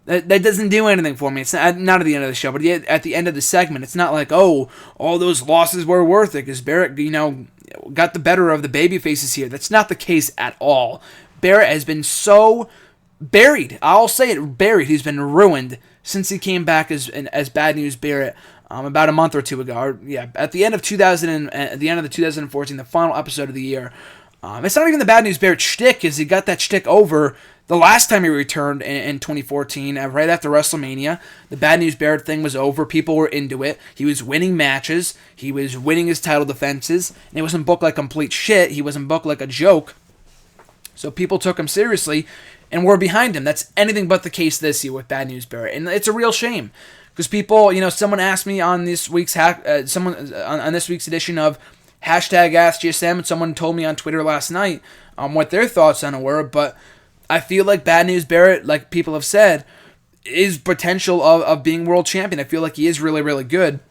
That doesn't do anything for me. It's not at the end of the show, but at the end of the segment. It's not like, oh, all those losses were worth it because Barrett, got the better of the baby faces here. That's not the case at all. Barrett has been so buried. I'll say it, buried. He's been ruined since he came back as Bad News Barrett about a month or two ago. At the end of 2014, the final episode of the year. It's not even the Bad News Barrett shtick, because he got that shtick over the last time he returned in 2014, right after WrestleMania. The Bad News Barrett thing was over. People were into it. He was winning matches. He was winning his title defenses. And he wasn't booked like complete shit. He wasn't booked like a joke. So people took him seriously and were behind him. That's anything but the case this year with Bad News Barrett. And it's a real shame. Because people, someone asked me on this week's on this week's edition of #AskGSM, and someone told me on Twitter last night what their thoughts on it were, but I feel like Bad News Barrett, like people have said, is potential of being world champion. I feel like he is really, really good.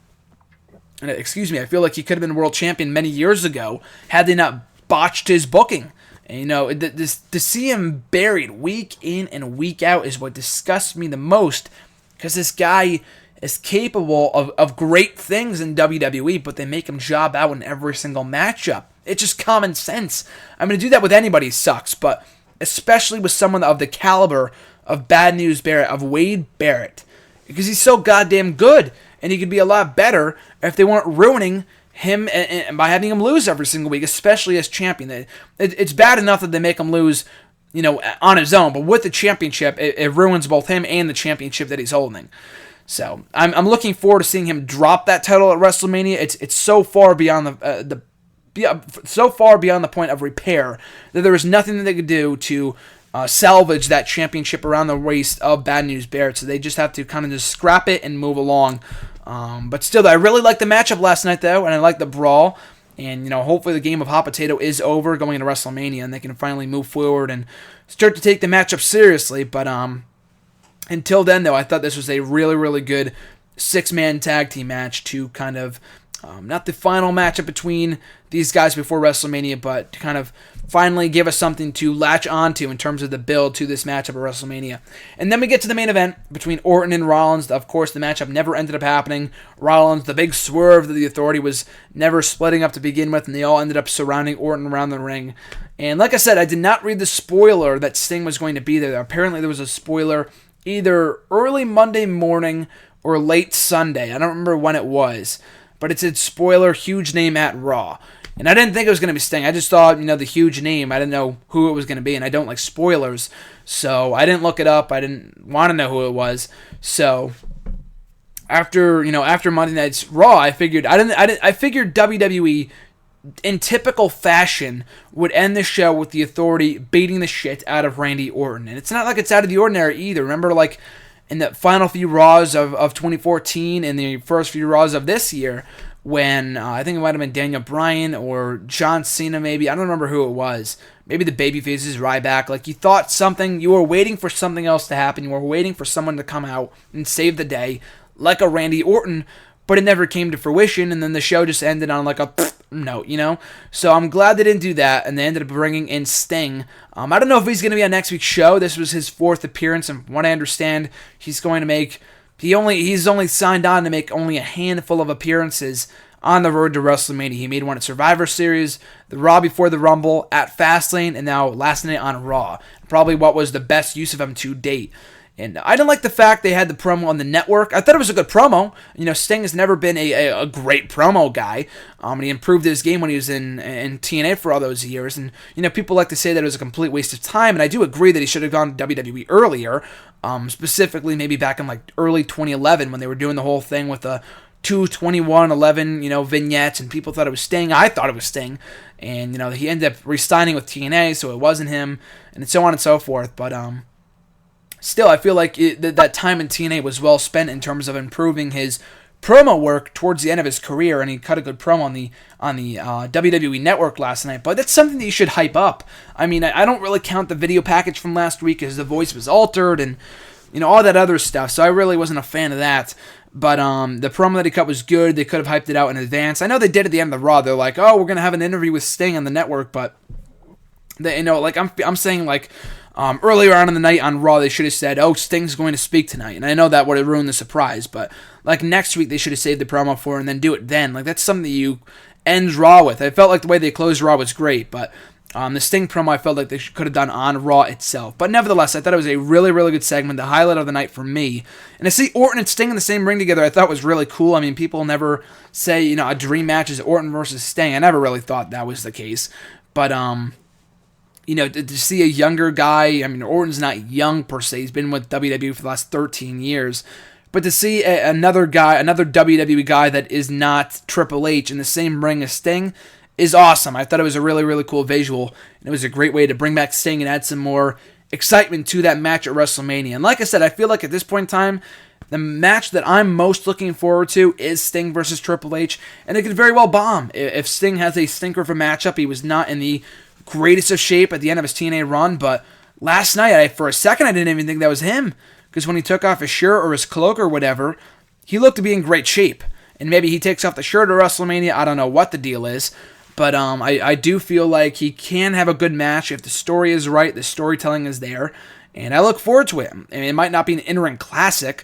And I feel like he could have been world champion many years ago had they not botched his booking. And, to see him buried week in and week out is what disgusts me the most, because this guy is capable of great things in WWE, but they make him job out in every single matchup. It's just common sense. I'm going to do that with anybody sucks, but especially with someone of the caliber of Bad News Barrett, of Wade Barrett, because he's so goddamn good, and he could be a lot better if they weren't ruining him and by having him lose every single week, especially as champion. It's bad enough that they make him lose, on his own, but with the championship, it ruins both him and the championship that he's holding. So I'm looking forward to seeing him drop that title at WrestleMania. It's so far beyond the point of repair that there is nothing that they could do to salvage that championship around the waist of Bad News Barrett. So they just have to kind of just scrap it and move along. But still, I really liked the matchup last night, though, and I liked the brawl. And, hopefully the game of hot potato is over going into WrestleMania, and they can finally move forward and start to take the matchup seriously. But until then, though, I thought this was a really, really good six-man tag team match to kind of, not the final matchup between these guys before WrestleMania, but to kind of finally give us something to latch onto in terms of the build to this matchup at WrestleMania. And then we get to the main event between Orton and Rollins. Of course, the matchup never ended up happening. Rollins, the big swerve that the Authority was never splitting up to begin with, and they all ended up surrounding Orton around the ring. And like I said, I did not read the spoiler that Sting was going to be there. Apparently there was a spoiler either early Monday morning or late Sunday. I don't remember when it was, but it said spoiler, huge name at Raw. And I didn't think it was going to be Sting. I just thought, the huge name. I didn't know who it was going to be, and I don't like spoilers. So I didn't look it up. I didn't want to know who it was. So after Monday Night's Raw, I figured WWE in typical fashion would end the show with the Authority beating the shit out of Randy Orton. And it's not like it's out of the ordinary either. Remember, like in the final few Raws of 2014 and the first few Raws of this year, when I think it might have been Daniel Bryan or John Cena, maybe. I don't remember who it was. Maybe the babyfaces, Ryback. Like, you were waiting for something else to happen. You were waiting for someone to come out and save the day, like a Randy Orton, but it never came to fruition, and then the show just ended on like a note, So I'm glad they didn't do that, and they ended up bringing in Sting. I don't know if he's going to be on next week's show. This was his fourth appearance, and from what I understand, he's going to make... He's only signed on to make only a handful of appearances on the road to WrestleMania. He made one at Survivor Series, the Raw before the Rumble, at Fastlane, and now last night on Raw. Probably what was the best use of him to date. And I didn't like the fact they had the promo on the network. I thought it was a good promo. Sting has never been a great promo guy. And he improved his game when he was in TNA for all those years. And, people like to say that it was a complete waste of time. And I do agree that he should have gone to WWE earlier. Specifically maybe back in like early 2011 when they were doing the whole thing with the 2/21/11, vignettes. And people thought it was Sting. I thought it was Sting. And, he ended up re-signing with TNA, so it wasn't him. And so on and so forth. But, still, I feel like that time in TNA was well spent in terms of improving his promo work towards the end of his career, and he cut a good promo on the WWE Network last night. But that's something that you should hype up. I mean, I don't really count the video package from last week as the voice was altered and all that other stuff. So I really wasn't a fan of that. But the promo that he cut was good. They could have hyped it out in advance. I know they did at the end of the Raw. They're like, oh, we're gonna have an interview with Sting on the network, but I'm saying like. Earlier on in the night on Raw, they should have said, oh, Sting's going to speak tonight. And I know that would have ruined the surprise, but like next week, they should have saved the promo for it and then do it then. Like, that's something that you end Raw with. I felt like the way they closed Raw was great, but the Sting promo I felt like they could have done on Raw itself. But nevertheless, I thought it was a really, really good segment, the highlight of the night for me. And to see Orton and Sting in the same ring together, I thought was really cool. I mean, people never say, a dream match is Orton versus Sting. I never really thought that was the case. But, to see a younger guy, I mean, Orton's not young per se. He's been with WWE for the last 13 years. But to see another WWE guy that is not Triple H in the same ring as Sting is awesome. I thought it was a really, really cool visual. And it was a great way to bring back Sting and add some more excitement to that match at WrestleMania. And like I said, I feel like at this point in time, the match that I'm most looking forward to is Sting versus Triple H. And it could very well bomb. If Sting has a stinker of a matchup, he was not in the greatest of shape at the end of his TNA run, but last night, for a second, I didn't even think that was him, because when he took off his shirt or his cloak or whatever, he looked to be in great shape, and maybe he takes off the shirt at WrestleMania. I don't know what the deal is, but I do feel like he can have a good match if the story is right, the storytelling is there, and I look forward to it. I mean, it might not be an in-ring classic,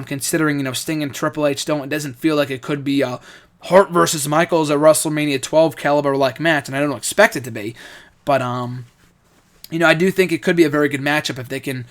considering, Sting and Triple H it doesn't feel like it could be a Hart versus Michaels at WrestleMania 12 caliber-like match, and I don't expect it to be. But, I do think it could be a very good matchup if they can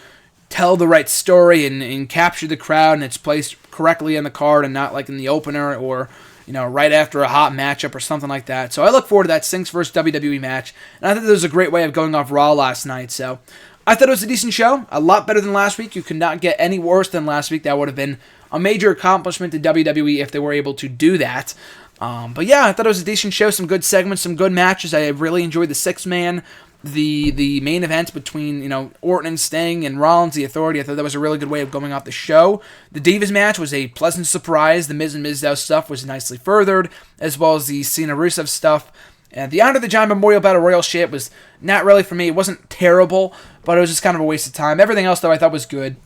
tell the right story and capture the crowd and it's placed correctly on the card and not like in the opener or, right after a hot matchup or something like that. So I look forward to that Sting's first WWE match, and I think that was a great way of going off Raw last night. So I thought it was a decent show, a lot better than last week. You could not get any worse than last week. That would have been a major accomplishment to WWE if they were able to do that. But yeah, I thought it was a decent show, some good segments, some good matches. I really enjoyed the six-man, the main event between, Orton and Sting and Rollins, the Authority. I thought that was a really good way of going off the show. The Divas match was a pleasant surprise. The Miz and Mizdow stuff was nicely furthered, as well as the Cena Rusev stuff. And the Honor the Giant Memorial Battle Royal shit was not really for me. It wasn't terrible, but it was just kind of a waste of time. Everything else, though, I thought was good.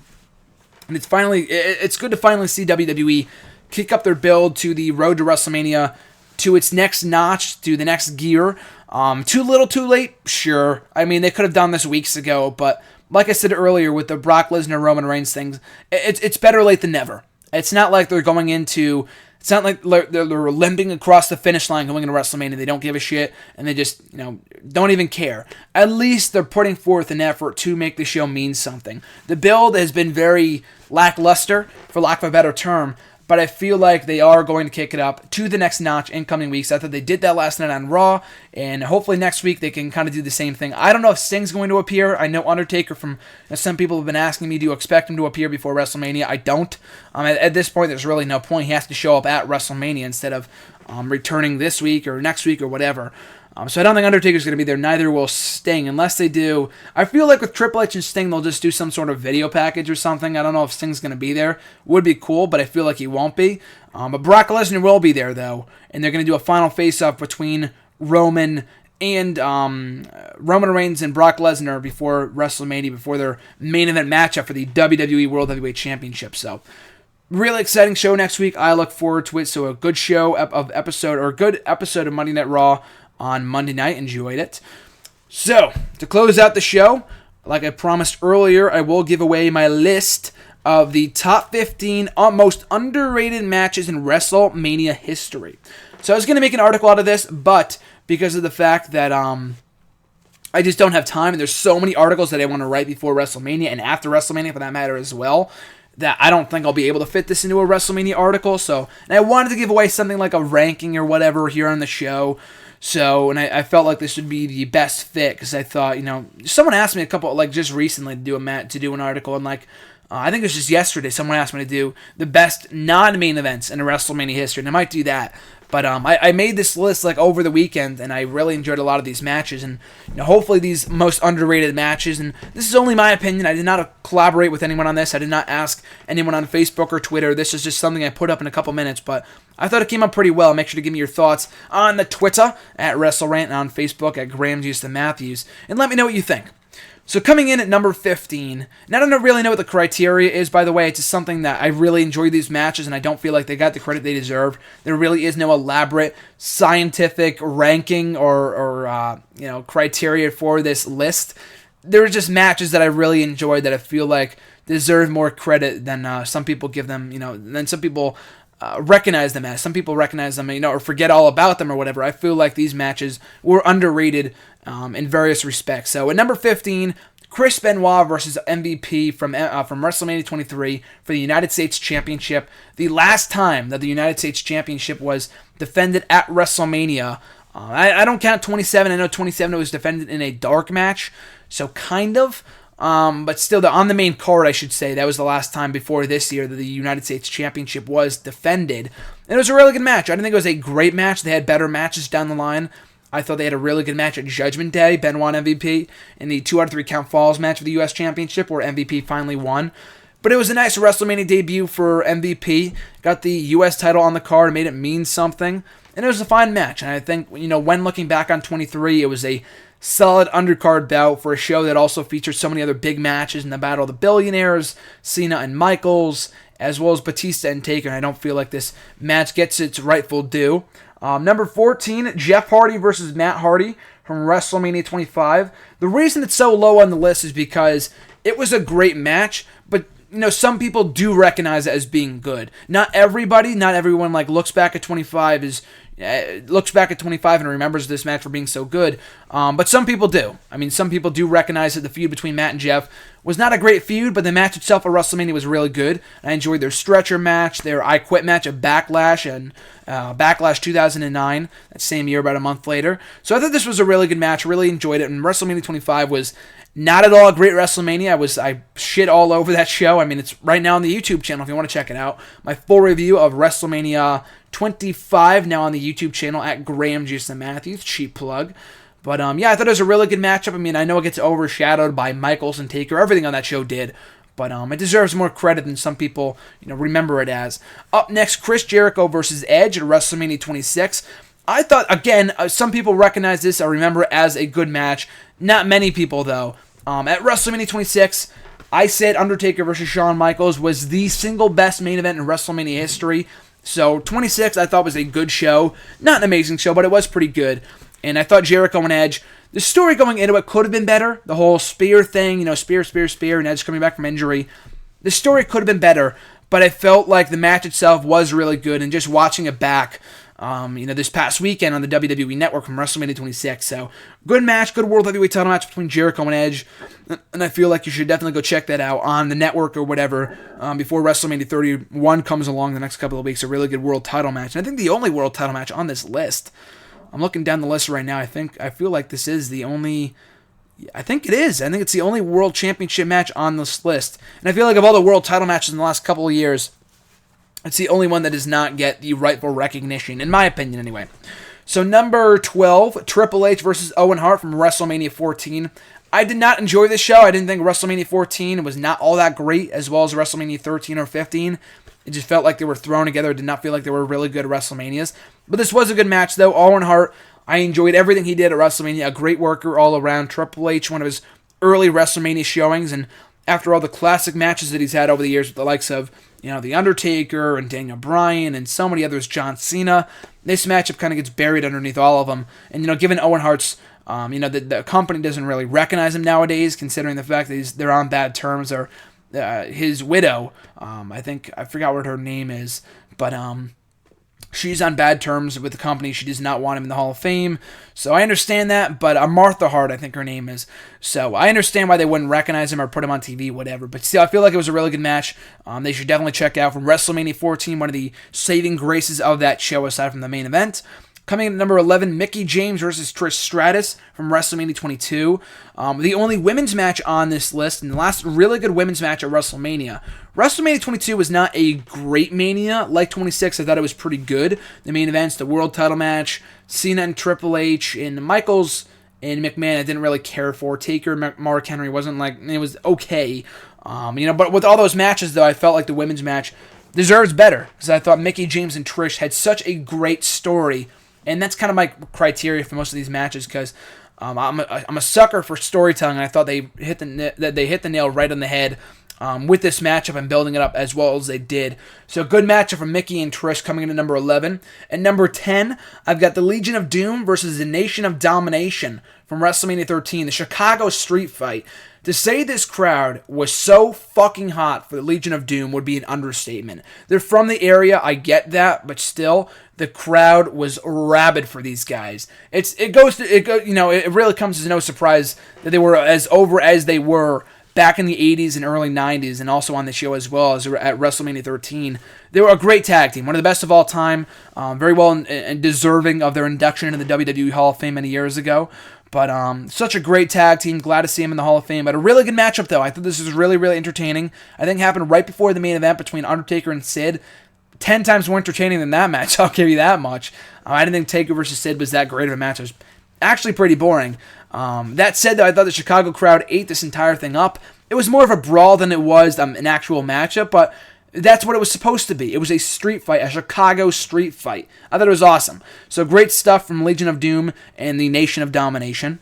And it's good to finally see WWE kick up their build to the road to WrestleMania, to its next notch, to the next gear. Too little, too late? Sure. I mean, they could have done this weeks ago, but like I said earlier with the Brock Lesnar, Roman Reigns things, it's better late than never. It's not like they're going into... It's not like they're limping across the finish line going into WrestleMania. They don't give a shit, and they just, don't even care. At least they're putting forth an effort to make the show mean something. The build has been very lackluster, for lack of a better term, but I feel like they are going to kick it up to the next notch in coming weeks. I thought they did that last night on Raw, and hopefully next week they can kind of do the same thing. I don't know if Sting's going to appear. I know Undertaker some people have been asking me, do you expect him to appear before WrestleMania? I don't. At this point, there's really no point. He has to show up at WrestleMania instead of returning this week or next week or whatever. So I don't think Undertaker's going to be there. Neither will Sting, unless they do. I feel like with Triple H and Sting, they'll just do some sort of video package or something. I don't know if Sting's going to be there. Would be cool, but I feel like he won't be. But Brock Lesnar will be there, though, and they're going to do a final face-off between Roman Reigns and Brock Lesnar before WrestleMania, before their main event matchup for the WWE World Heavyweight Championship. So really exciting show next week. I look forward to it. So a good show good episode of Monday Night Raw on Monday night. Enjoyed it. So, to close out the show, like I promised earlier, I will give away my list of the top 15 most underrated matches in WrestleMania history. So I was going to make an article out of this, but because of the fact that I just don't have time, and there's so many articles that I want to write before WrestleMania and after WrestleMania for that matter as well, that I don't think I'll be able to fit this into a WrestleMania article. And I wanted to give away something like a ranking or whatever here on the show. And I felt like this would be the best fit, because I thought, someone asked me just recently to do an article, and I think it was just yesterday, someone asked me to do the best non-main events in WrestleMania history, and I might do that. But I made this list over the weekend, and I really enjoyed a lot of these matches, and hopefully these most underrated matches. And this is only my opinion. I did not collaborate with anyone on this. I did not ask anyone on Facebook or Twitter. This is just something I put up in a couple minutes, but I thought it came up pretty well. Make sure to give me your thoughts on the Twitter at WrestleRant and on Facebook at Graham Houston Matthews, and let me know what you think. So coming in at number 15, and I don't really know what the criteria is, by the way. It's just something that I really enjoy these matches, and I don't feel like they got the credit they deserve. There really is no elaborate scientific ranking or criteria for this list. There are just matches that I really enjoyed that I feel like deserve more credit than some people give them, than some people recognize them as. Some people recognize them, or forget all about them or whatever. I feel like these matches were underrated in various respects. So at number 15, Chris Benoit versus MVP from WrestleMania 23 for the United States Championship. The last time that the United States Championship was defended at WrestleMania. I don't count 27. I know 27 was defended in a dark match, so kind of. But still, on the main card, I should say, that was the last time before this year that the United States Championship was defended. And it was a really good match. I didn't think it was a great match. They had better matches down the line. I thought they had a really good match at Judgment Day, Benoit MVP, in the 2 out of 3 count falls match for the U.S. Championship, where MVP finally won. But it was a nice WrestleMania debut for MVP. Got the U.S. title on the card, made it mean something. And it was a fine match. And I think, when looking back on 23, it was a solid undercard bout for a show that also featured so many other big matches in the Battle of the Billionaires, Cena and Michaels, as well as Batista and Taker. And I don't feel like this match gets its rightful due. Number 14, Jeff Hardy versus Matt Hardy from WrestleMania 25. The reason it's so low on the list is because it was a great match, but some people do recognize it as being good. Not everyone looks back at 25 as, looks back at 25 and remembers this match for being so good. But some people do. I mean, some people do recognize that the feud between Matt and Jeff was not a great feud, but the match itself at WrestleMania was really good. I enjoyed their stretcher match, their I Quit match at Backlash, and Backlash 2009, that same year, about a month later. So I thought this was a really good match, really enjoyed it, and WrestleMania 25 was not at all a great WrestleMania. I shit all over that show. I mean, it's right now on the YouTube channel if you want to check it out. My full review of WrestleMania 25 now on the YouTube channel at Graham Jason Matthews. Cheap plug. But yeah, I thought it was a really good matchup. I mean, I know it gets overshadowed by Michaels and Taker. Everything on that show did. But it deserves more credit than some people remember it as. Up next, Chris Jericho versus Edge at WrestleMania 26. I thought, again, some people recognize this or remember it as a good match. Not many people, though. At WrestleMania 26, I said Undertaker versus Shawn Michaels was the single best main event in WrestleMania history. So 26, I thought was a good show. Not an amazing show, but it was pretty good. And I thought Jericho and Edge, the story going into it could have been better. The whole spear thing, spear, and Edge coming back from injury. The story could have been better, but I felt like the match itself was really good. And just watching it back, this past weekend on the WWE Network from WrestleMania 26. So, good match, good World Heavyweight title match between Jericho and Edge. And I feel like you should definitely go check that out on the network or whatever before WrestleMania 31 comes along the next couple of weeks. A really good world title match. And I think the only world title match on this list. I'm looking down the list right now. I feel like this is the only... I think it is. I think it's the only world championship match on this list. And I feel like of all the world title matches in the last couple of years, it's the only one that does not get the rightful recognition, in my opinion anyway. So number 12, Triple H versus Owen Hart from WrestleMania 14. I did not enjoy this show. I didn't think WrestleMania 14 was not all that great, as well as WrestleMania 13 or 15. It just felt like they were thrown together. It did not feel like they were really good WrestleManias. But this was a good match, though. Owen Hart, I enjoyed everything he did at WrestleMania. A great worker all around. Triple H, one of his early WrestleMania showings. And after all the classic matches that he's had over the years with the likes of, The Undertaker and Daniel Bryan and so many others, John Cena, this matchup kind of gets buried underneath all of them. And, given Owen Hart's, the company doesn't really recognize him nowadays, considering the fact that they're on bad terms, or his widow, I forgot what her name is, but she's on bad terms with the company. She does not want him in the Hall of Fame. So I understand that, but Martha Hart, I think her name is. So I understand why they wouldn't recognize him or put him on TV, whatever. But still, I feel like it was a really good match. They should definitely check out from WrestleMania 14, one of the saving graces of that show aside from the main event. Coming in at number 11, Mickie James versus Trish Stratus from WrestleMania 22. The only women's match on this list, and the last really good women's match at WrestleMania. WrestleMania 22 was not a great Mania. Like 26, I thought it was pretty good. The main events, the world title match, Cena and Triple H, and Michaels and McMahon, I didn't really care for. Taker, Mark Henry wasn't it was okay. But with all those matches, though, I felt like the women's match deserves better, because I thought Mickie James and Trish had such a great story. And that's kind of my criteria for most of these matches, because I'm a sucker for storytelling, and I thought they hit the nail right on the head with this matchup and building it up as well as they did. So good matchup from Mickie and Trish coming in at number 11. At number 10, I've got the Legion of Doom versus the Nation of Domination from WrestleMania 13, the Chicago Street Fight. To say this crowd was so fucking hot for the Legion of Doom would be an understatement. They're from the area, I get that, but still, the crowd was rabid for these guys. It really comes as no surprise that they were as over as they were back in the 80s and early 90s, and also on the show as well as at WrestleMania 13. They were a great tag team, one of the best of all time, very well and deserving of their induction into the WWE Hall of Fame many years ago. But such a great tag team. Glad to see him in the Hall of Fame. But a really good matchup, though. I thought this was really, really entertaining. I think it happened right before the main event between Undertaker and Sid. 10 times more entertaining than that match, I'll give you that much. I didn't think Taker versus Sid was that great of a match. It was actually pretty boring. That said, though, I thought the Chicago crowd ate this entire thing up. It was more of a brawl than it was an actual matchup, but that's what it was supposed to be. It was a street fight, a Chicago street fight. I thought it was awesome. So great stuff from Legion of Doom and the Nation of Domination.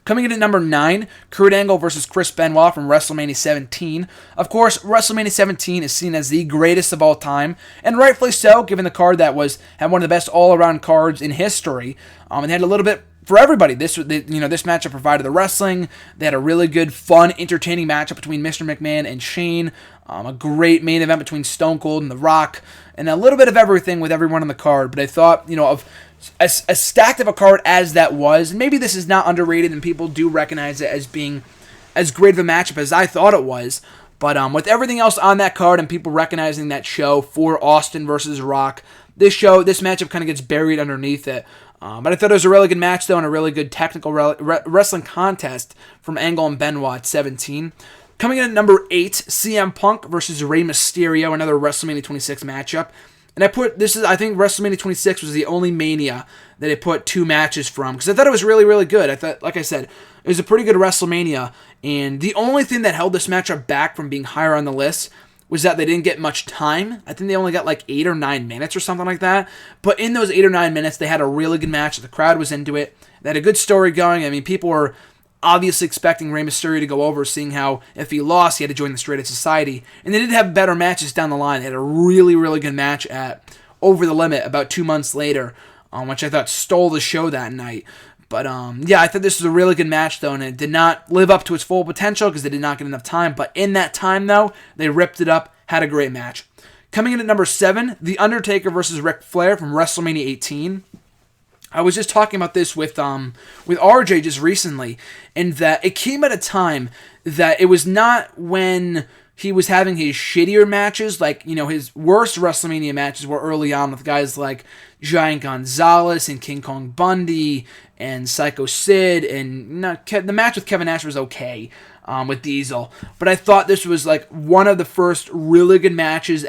Coming in at number 9, Kurt Angle versus Chris Benoit from WrestleMania 17. Of course, WrestleMania 17 is seen as the greatest of all time, and rightfully so, given the card that had one of the best all-around cards in history. It had a little bit for everybody. This matchup provided the wrestling. They had a really good, fun, entertaining matchup between Mr. McMahon and Shane. A great main event between Stone Cold and The Rock, and a little bit of everything with everyone on the card. But I thought, of as stacked of a card as that was, and maybe this is not underrated and people do recognize it as being as great of a matchup as I thought it was. But with everything else on that card and people recognizing that show for Austin versus Rock, this matchup kind of gets buried underneath it. But I thought it was a really good match, though, and a really good technical wrestling contest from Angle and Benoit at 17. Coming in at number 8, CM Punk versus Rey Mysterio, another WrestleMania 26 matchup. And I think WrestleMania 26 was the only Mania that I put 2 matches from, because I thought it was really, really good. I thought, like I said, it was a pretty good WrestleMania, and the only thing that held this matchup back from being higher on the list was that they didn't get much time. I think they only got like 8 or 9 minutes or something like that. But in those 8 or 9 minutes, they had a really good match. The crowd was into it. They had a good story going. I mean, people were obviously expecting Rey Mysterio to go over, seeing how if he lost, he had to join the Straight Edge Society. And they did have better matches down the line. They had a really, really good match at Over the Limit about 2 months later, which I thought stole the show that night. But I thought this was a really good match, though, and it did not live up to its full potential because they did not get enough time. But in that time, though, they ripped it up, had a great match. Coming in at number 7, The Undertaker versus Ric Flair from WrestleMania 18. I was just talking about this with RJ just recently, and that it came at a time that it was not when he was having his shittier matches, like, his worst WrestleMania matches were early on with guys like Giant Gonzalez and King Kong Bundy and Psycho Sid, and the match with Kevin Nash was okay with Diesel, but I thought this was like one of the first really good matches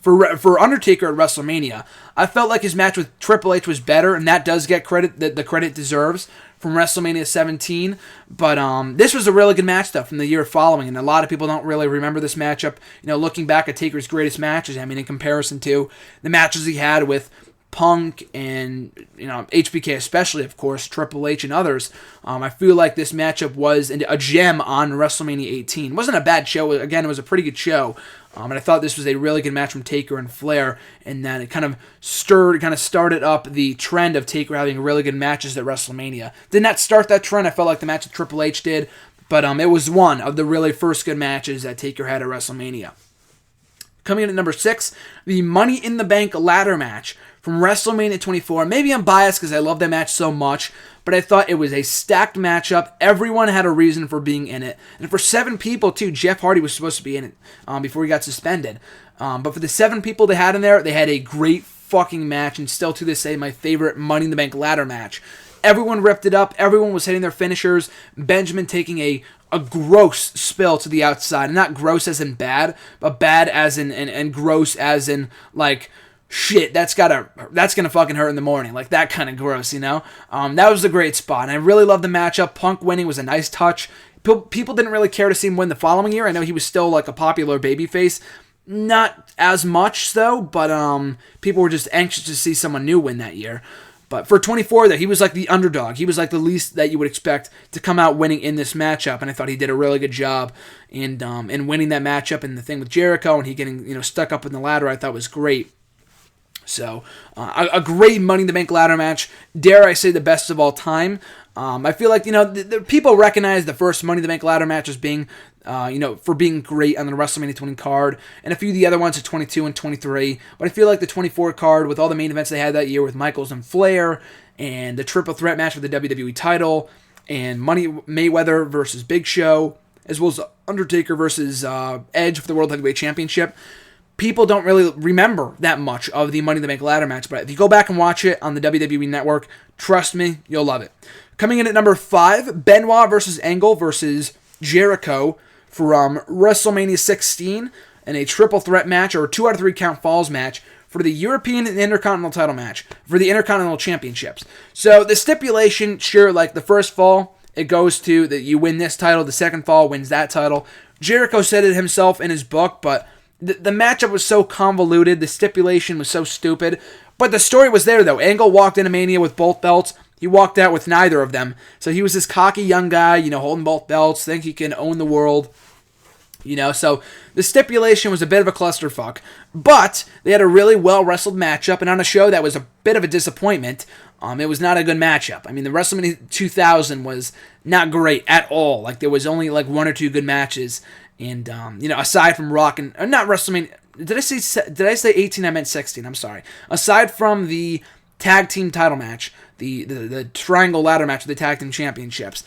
for Undertaker at WrestleMania. I felt like his match with Triple H was better, and that does get credit that the credit deserves from WrestleMania 17. But this was a really good match, though, from the year following, and a lot of people don't really remember this matchup. Looking back at Taker's greatest matches, I mean, in comparison to the matches he had with Punk and HBK, especially, of course, Triple H and others, I feel like this matchup was a gem on WrestleMania 18. It wasn't a bad show. Again, it was a pretty good show. And I thought this was a really good match from Taker and Flair, and that it kind of started up the trend of Taker having really good matches at WrestleMania. Did not start that trend. I felt like the match with Triple H did, but it was one of the really first good matches that Taker had at WrestleMania. Coming in at number 6, the Money in the Bank ladder match from WrestleMania 24. Maybe I'm biased because I love that match so much, but I thought it was a stacked matchup. Everyone had a reason for being in it. And for 7 people, too, Jeff Hardy was supposed to be in it before he got suspended. But for the 7 people they had in there, they had a great fucking match, and still to this day, my favorite Money in the Bank ladder match. Everyone ripped it up. Everyone was hitting their finishers. Benjamin taking a gross spill to the outside. And not gross as in bad, but bad as in, and gross as in, like, shit, that's gonna fucking hurt in the morning. Like, that kind of gross, That was a great spot. And I really loved the matchup. Punk winning was a nice touch. People didn't really care to see him win the following year. I know he was still, like, a popular babyface. Not as much, though, but people were just anxious to see someone new win that year. But for 24, though, he was like the underdog. He was like the least that you would expect to come out winning in this matchup, and I thought he did a really good job in winning that matchup. And the thing with Jericho and he getting stuck up in the ladder, I thought was great. So a great Money in the Bank ladder match. Dare I say the best of all time. I feel like the people recognize the first Money in the Bank ladder match as being for being great on the WrestleMania 20 card, and a few of the other ones at 22 and 23. But I feel like the 24 card, with all the main events they had that year with Michaels and Flair, and the triple threat match for the WWE title, and Mayweather versus Big Show, as well as Undertaker versus Edge for the World Heavyweight Championship, people don't really remember that much of the Money in the Bank ladder match. But if you go back and watch it on the WWE Network, trust me, you'll love it. Coming in at number 5, Benoit versus Angle versus Jericho from WrestleMania 16 in a triple threat match, or a 2 out of 3 count falls match for the European and Intercontinental title match for the Intercontinental Championships. So the stipulation, sure, like the first fall, it goes to that you win this title, the second fall wins that title. Jericho said it himself in his book, but the matchup was so convoluted, the stipulation was so stupid, but the story was there, though. Angle walked into Mania with both belts. He walked out with neither of them. So he was this cocky young guy, holding both belts, think he can own the world. So the stipulation was a bit of a clusterfuck, but they had a really well-wrestled matchup, and on a show that was a bit of a disappointment, it was not a good matchup. I mean, the WrestleMania 2000 was not great at all. Like, there was only like one or two good matches, and aside from Rock and not WrestleMania. Did I say 18? I meant 16. I'm sorry. Aside from the tag team title match, the triangle ladder match of the tag team championships,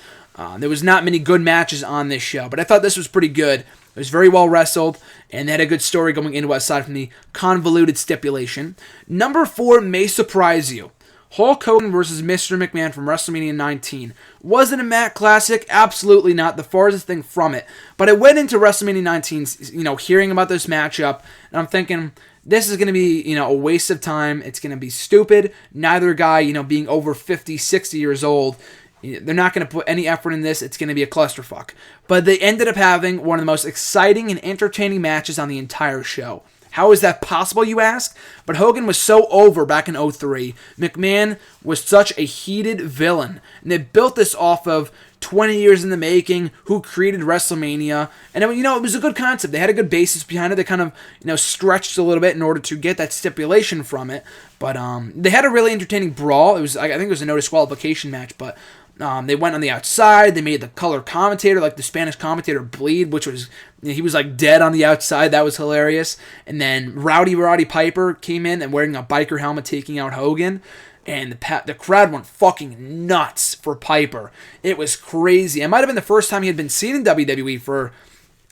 there was not many good matches on this show, but I thought this was pretty good. It was very well wrestled, and they had a good story going into it aside from the convoluted stipulation. Number 4 may surprise you. Hulk Hogan versus Mr. McMahon from WrestleMania 19. Was it a Matt Classic? Absolutely not. The farthest thing from it. But I went into WrestleMania 19, hearing about this matchup, and I'm thinking, this is going to be, a waste of time. It's going to be stupid. Neither guy, being over 50, 60 years old, they're not going to put any effort in this. It's going to be a clusterfuck. But they ended up having one of the most exciting and entertaining matches on the entire show. How is that possible, you ask? But Hogan was so over back in 2003. McMahon was such a heated villain. And they built this off of 20 years in the making, who created WrestleMania. And, it was a good concept. They had a good basis behind it. They kind of, stretched a little bit in order to get that stipulation from it. But they had a really entertaining brawl. I think it was a no disqualification match, but they went on the outside. They made the color commentator, like the Spanish commentator, bleed, which was, he was like dead on the outside. That was hilarious. And then Roddy Piper came in and wearing a biker helmet, taking out Hogan. And the crowd went fucking nuts for Piper. It was crazy. It might have been the first time he had been seen in WWE for,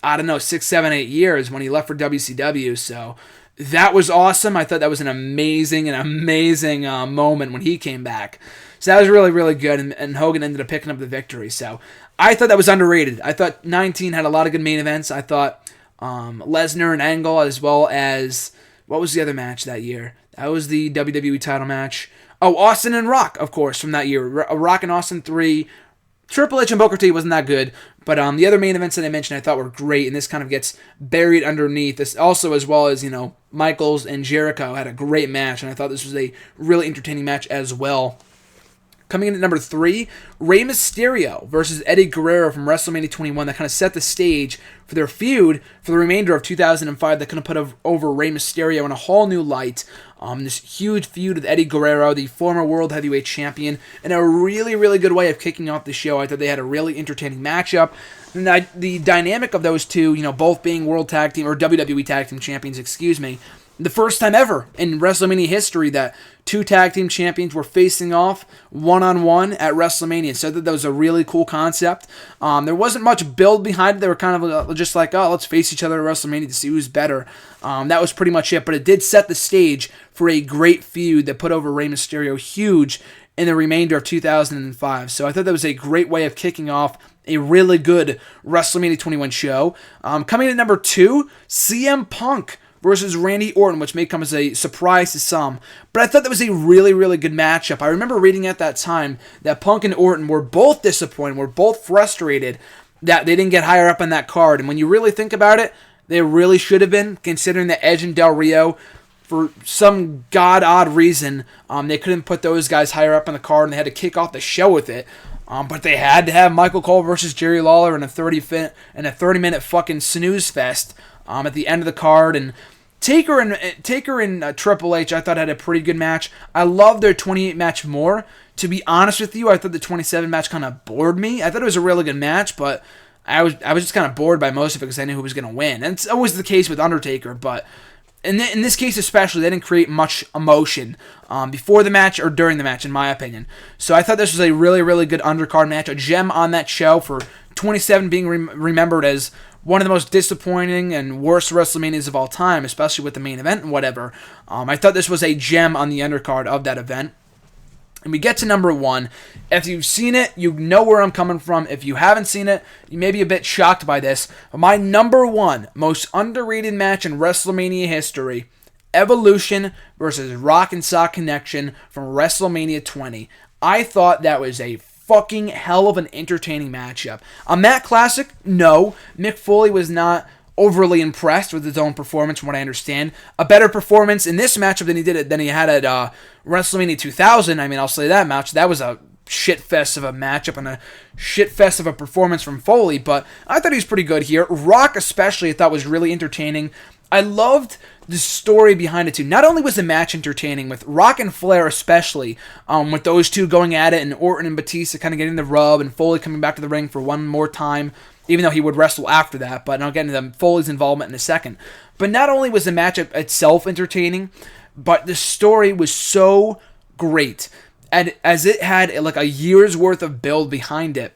6, 7, 8 years when he left for WCW. So that was awesome. I thought that was an amazing moment when he came back. So that was really, really good, and Hogan ended up picking up the victory. So I thought that was underrated. I thought 19 had a lot of good main events. I thought Lesnar and Angle, as well as, what was the other match that year? That was the WWE title match. Oh, Austin and Rock, of course, from that year. Rock and Austin 3. Triple H and Booker T wasn't that good, but the other main events that I mentioned I thought were great, and this kind of gets buried underneath this also, as well as, Michaels and Jericho had a great match, and I thought this was a really entertaining match as well. Coming in at number 3, Rey Mysterio versus Eddie Guerrero from WrestleMania 21. That kind of set the stage for their feud for the remainder of 2005. That kind of put over Rey Mysterio in a whole new light. This huge feud with Eddie Guerrero, the former World Heavyweight Champion, and a really, really good way of kicking off the show. I thought they had a really entertaining matchup. And the dynamic of those two, both being World Tag Team, or WWE Tag Team Champions, the first time ever in WrestleMania history that two tag team champions were facing off one-on-one at WrestleMania. So that was a really cool concept. There wasn't much build behind it. They were kind of just like, let's face each other at WrestleMania to see who's better. That was pretty much it. But it did set the stage for a great feud that put over Rey Mysterio huge in the remainder of 2005. So I thought that was a great way of kicking off a really good WrestleMania 21 show. Coming in at number 2, CM Punk versus Randy Orton, which may come as a surprise to some. But I thought that was a really, really good matchup. I remember reading at that time that Punk and Orton were both disappointed, were both frustrated that they didn't get higher up on that card. And when you really think about it, they really should have been, considering that Edge and Del Rio, for some god-odd reason, they couldn't put those guys higher up on the card, and they had to kick off the show with it. But they had to have Michael Cole versus Jerry Lawler in a 30-minute fucking snooze fest at the end of the card. And Taker and Triple H, I thought had a pretty good match. I loved their 28 match more. To be honest with you, I thought the 27 match kind of bored me. I thought it was a really good match, but I was just kind of bored by most of it because I knew who was going to win. And it's always the case with Undertaker, but in this case especially, they didn't create much emotion before the match or during the match, in my opinion. So I thought this was a really, really good undercard match, a gem on that show, for 27 being remembered as one of the most disappointing and worst WrestleManias of all time, especially with the main event and whatever. I thought this was a gem on the undercard of that event. And we get to number 1. If you've seen it, you know where I'm coming from. If you haven't seen it, you may be a bit shocked by this. But my number 1 most underrated match in WrestleMania history, Evolution versus Rock and Sock Connection from WrestleMania 20. I thought that was a fucking hell of an entertaining matchup. A Matt Classic? No. Mick Foley was not overly impressed with his own performance, from what I understand. A better performance in this matchup than he had at WrestleMania 2000. I mean, I'll say that match. That was a shitfest of a matchup and a shitfest of a performance from Foley, but I thought he was pretty good here. Rock especially I thought was really entertaining. I loved the story behind it too. Not only was the match entertaining, with Rock and Flair especially, with those two going at it and Orton and Batista kind of getting the rub and Foley coming back to the ring for one more time, even though he would wrestle after that, but I'll get into Foley's involvement in a second. But not only was the match itself entertaining, but the story was so great, and as it had like a year's worth of build behind it,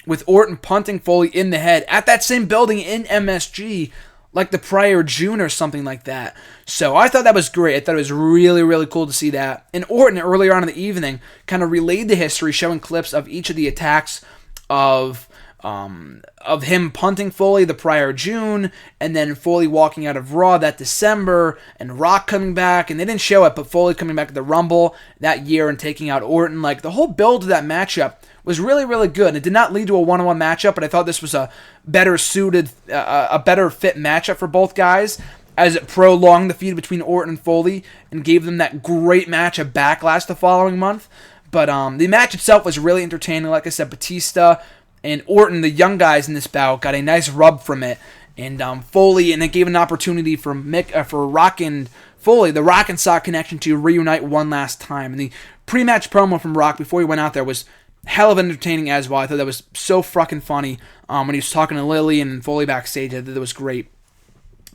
with Orton punting Foley in the head at that same building in MSG, like the prior June or something like that. So I thought that was great. I thought it was really, really cool to see that. And Orton, earlier on in the evening, kind of relayed the history, showing clips of each of the attacks of him punting Foley the prior June, and then Foley walking out of Raw that December, and Rock coming back, and they didn't show it, but Foley coming back at the Rumble that year and taking out Orton. Like, the whole build to that matchup was really, really good. It did not lead to a one-on-one matchup, but I thought this was a better suited, a better fit matchup for both guys, as it prolonged the feud between Orton and Foley and gave them that great match of Backlash the following month. But the match itself was really entertaining. Like I said, Batista and Orton, the young guys in this bout, got a nice rub from it. And Foley, and it gave an opportunity for Rock and Foley, the Rock and Sock connection, to reunite one last time. And the pre-match promo from Rock before he went out there was hell of entertaining as well. I thought that was so fucking funny when he was talking to Lily and Foley backstage. I thought that was great.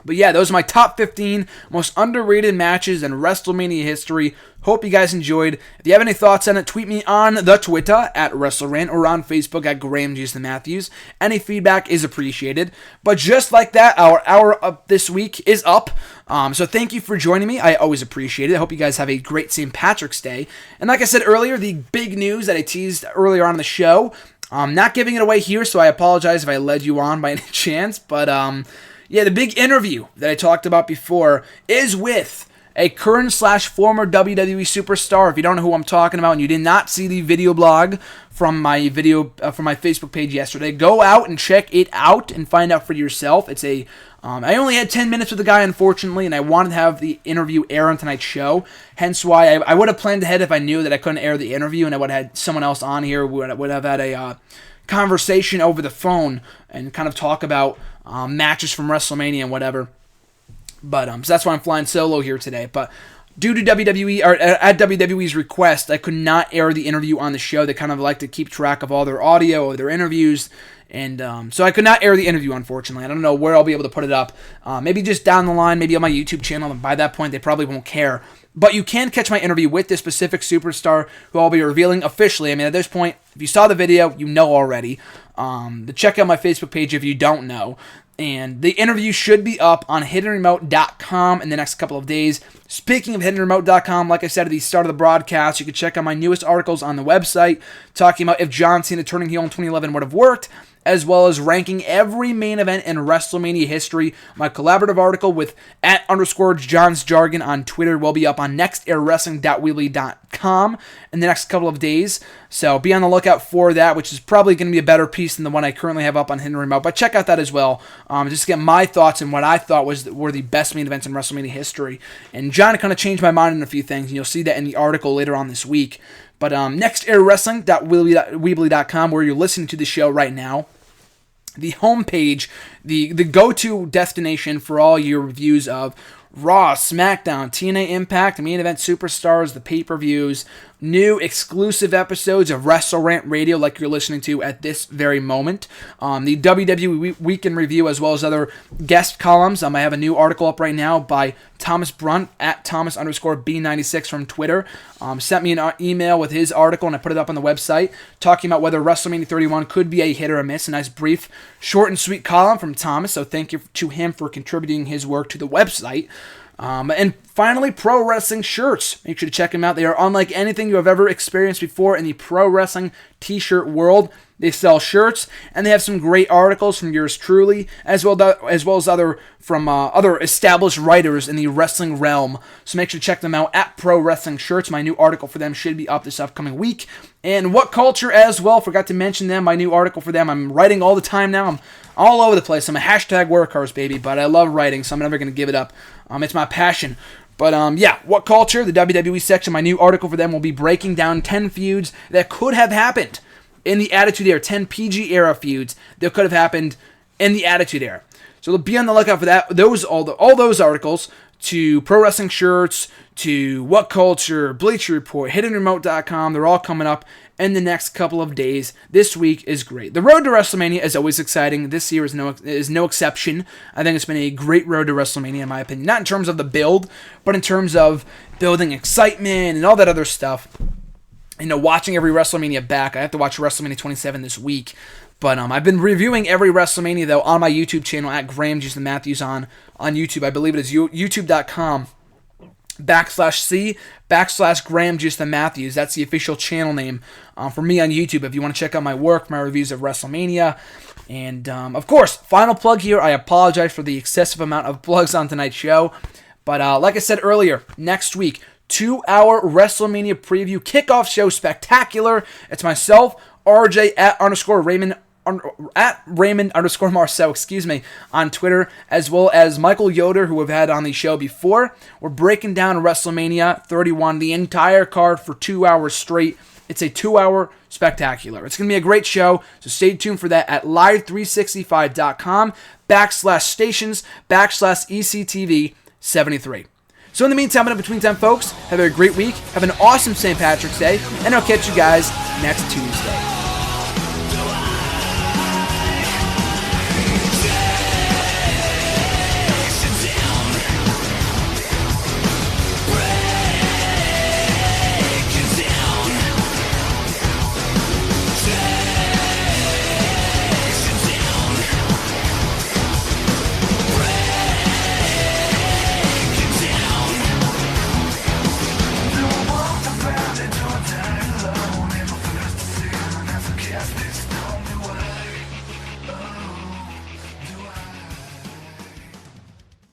But yeah, those are my top 15 most underrated matches in WrestleMania history. Hope you guys enjoyed. If you have any thoughts on it, tweet me on the Twitter at WrestleRant or on Facebook at Graham Jason Matthews. Any feedback is appreciated. But just like that, our hour up this week is up. So thank you for joining me. I always appreciate it. I hope you guys have a great St. Patrick's Day. And like I said earlier, the big news that I teased earlier on in the show, I'm not giving it away here, so I apologize if I led you on by any chance. But yeah, the big interview that I talked about before is with a current/former WWE superstar. If you don't know who I'm talking about and you did not see the video blog from my from my Facebook page yesterday, go out and check it out and find out for yourself. It's a I only had 10 minutes with the guy, unfortunately, and I wanted to have the interview air on tonight's show. Hence why I would have planned ahead if I knew that I couldn't air the interview, and I would have had someone else on here. Would have had a conversation over the phone and kind of talk about matches from WrestleMania and whatever. But so that's why I'm flying solo here today. But due to WWE, or at WWE's request, I could not air the interview on the show. They kind of like to keep track of all their audio or their interviews. And so I could not air the interview, unfortunately. I don't know where I'll be able to put it up. Maybe just down the line, maybe on my YouTube channel. And by that point, they probably won't care. But you can catch my interview with this specific superstar who I'll be revealing officially. I mean, at this point, if you saw the video, you know already. Check out my Facebook page if you don't know. And the interview should be up on hiddenremote.com in the next couple of days. Speaking of hiddenremote.com, like I said at the start of the broadcast, you can check out my newest articles on the website talking about if John Cena turning heel in 2011 would have worked, as well as ranking every main event in WrestleMania history. My collaborative article with @_JohnsJargon on Twitter will be up on nextairwrestling.weebly.com in the next couple of days. So be on the lookout for that, which is probably going to be a better piece than the one I currently have up on Hidden Remote. But check out that as well, just to get my thoughts and what I thought were the best main events in WrestleMania history. And John kind of changed my mind on a few things, and you'll see that in the article later on this week. But nextairwrestling.weebly.com, where you're listening to the show right now, the homepage, the go-to destination for all your reviews of Raw, SmackDown, TNA Impact, Main Event Superstars, the pay-per-views, new exclusive episodes of WrestleRant Radio like you're listening to at this very moment, the WWE Week in Review, as well as other guest columns. I have a new article up right now by Thomas Brunt at Thomas_B96 from Twitter. Sent me an email with his article, and I put it up on the website, talking about whether WrestleMania 31 could be a hit or a miss. A nice, brief, short and sweet column from Thomas, so thank you to him for contributing his work to the website. And finally, pro wrestling shirts. Make sure to check them out. They are unlike anything you have ever experienced before in the pro wrestling t-shirt world. They sell shirts, and they have some great articles from yours truly, as well as other established writers in the wrestling realm. So make sure to check them out at Pro Wrestling Shirts. My new article for them should be up this upcoming week. And What Culture as well. Forgot to mention them. My new article for them. I'm writing all the time now. I'm all over the place. I'm a hashtag workhorse, baby, but I love writing, so I'm never going to give it up. It's my passion. But yeah, What Culture, the WWE section, my new article for them will be breaking down 10 feuds that could have happened in the Attitude Era, 10 PG era feuds that could have happened in the Attitude Era. So be on the lookout for that. All those articles, to Pro Wrestling Shirts, to What Culture, Bleacher Report, HiddenRemote.com, they're all coming up in the next couple of days. This week is great. The road to WrestleMania is always exciting. This year is no exception. I think it's been a great road to WrestleMania, in my opinion. Not in terms of the build, but in terms of building excitement and all that other stuff. Watching every WrestleMania back. I have to watch WrestleMania 27 this week. But I've been reviewing every WrestleMania, though, on my YouTube channel at Graham Jason Matthews on YouTube. I believe it is youtube.com/C/Graham Jason Matthews. That's the official channel name for me on YouTube if you want to check out my work, my reviews of WrestleMania. And, of course, final plug here. I apologize for the excessive amount of plugs on tonight's show. But like I said earlier, next week, 2-hour WrestleMania preview kickoff show spectacular. It's myself, RJ at Raymond_Marceau, on Twitter, as well as Michael Yoder, who we've had on the show before. We're breaking down WrestleMania 31, the entire card for 2 hours straight. It's a 2-hour spectacular. It's going to be a great show, so stay tuned for that at live365.com/stations/ECTV73. So in the meantime, and in between time, folks, have a great week, have an awesome St. Patrick's Day, and I'll catch you guys next Tuesday.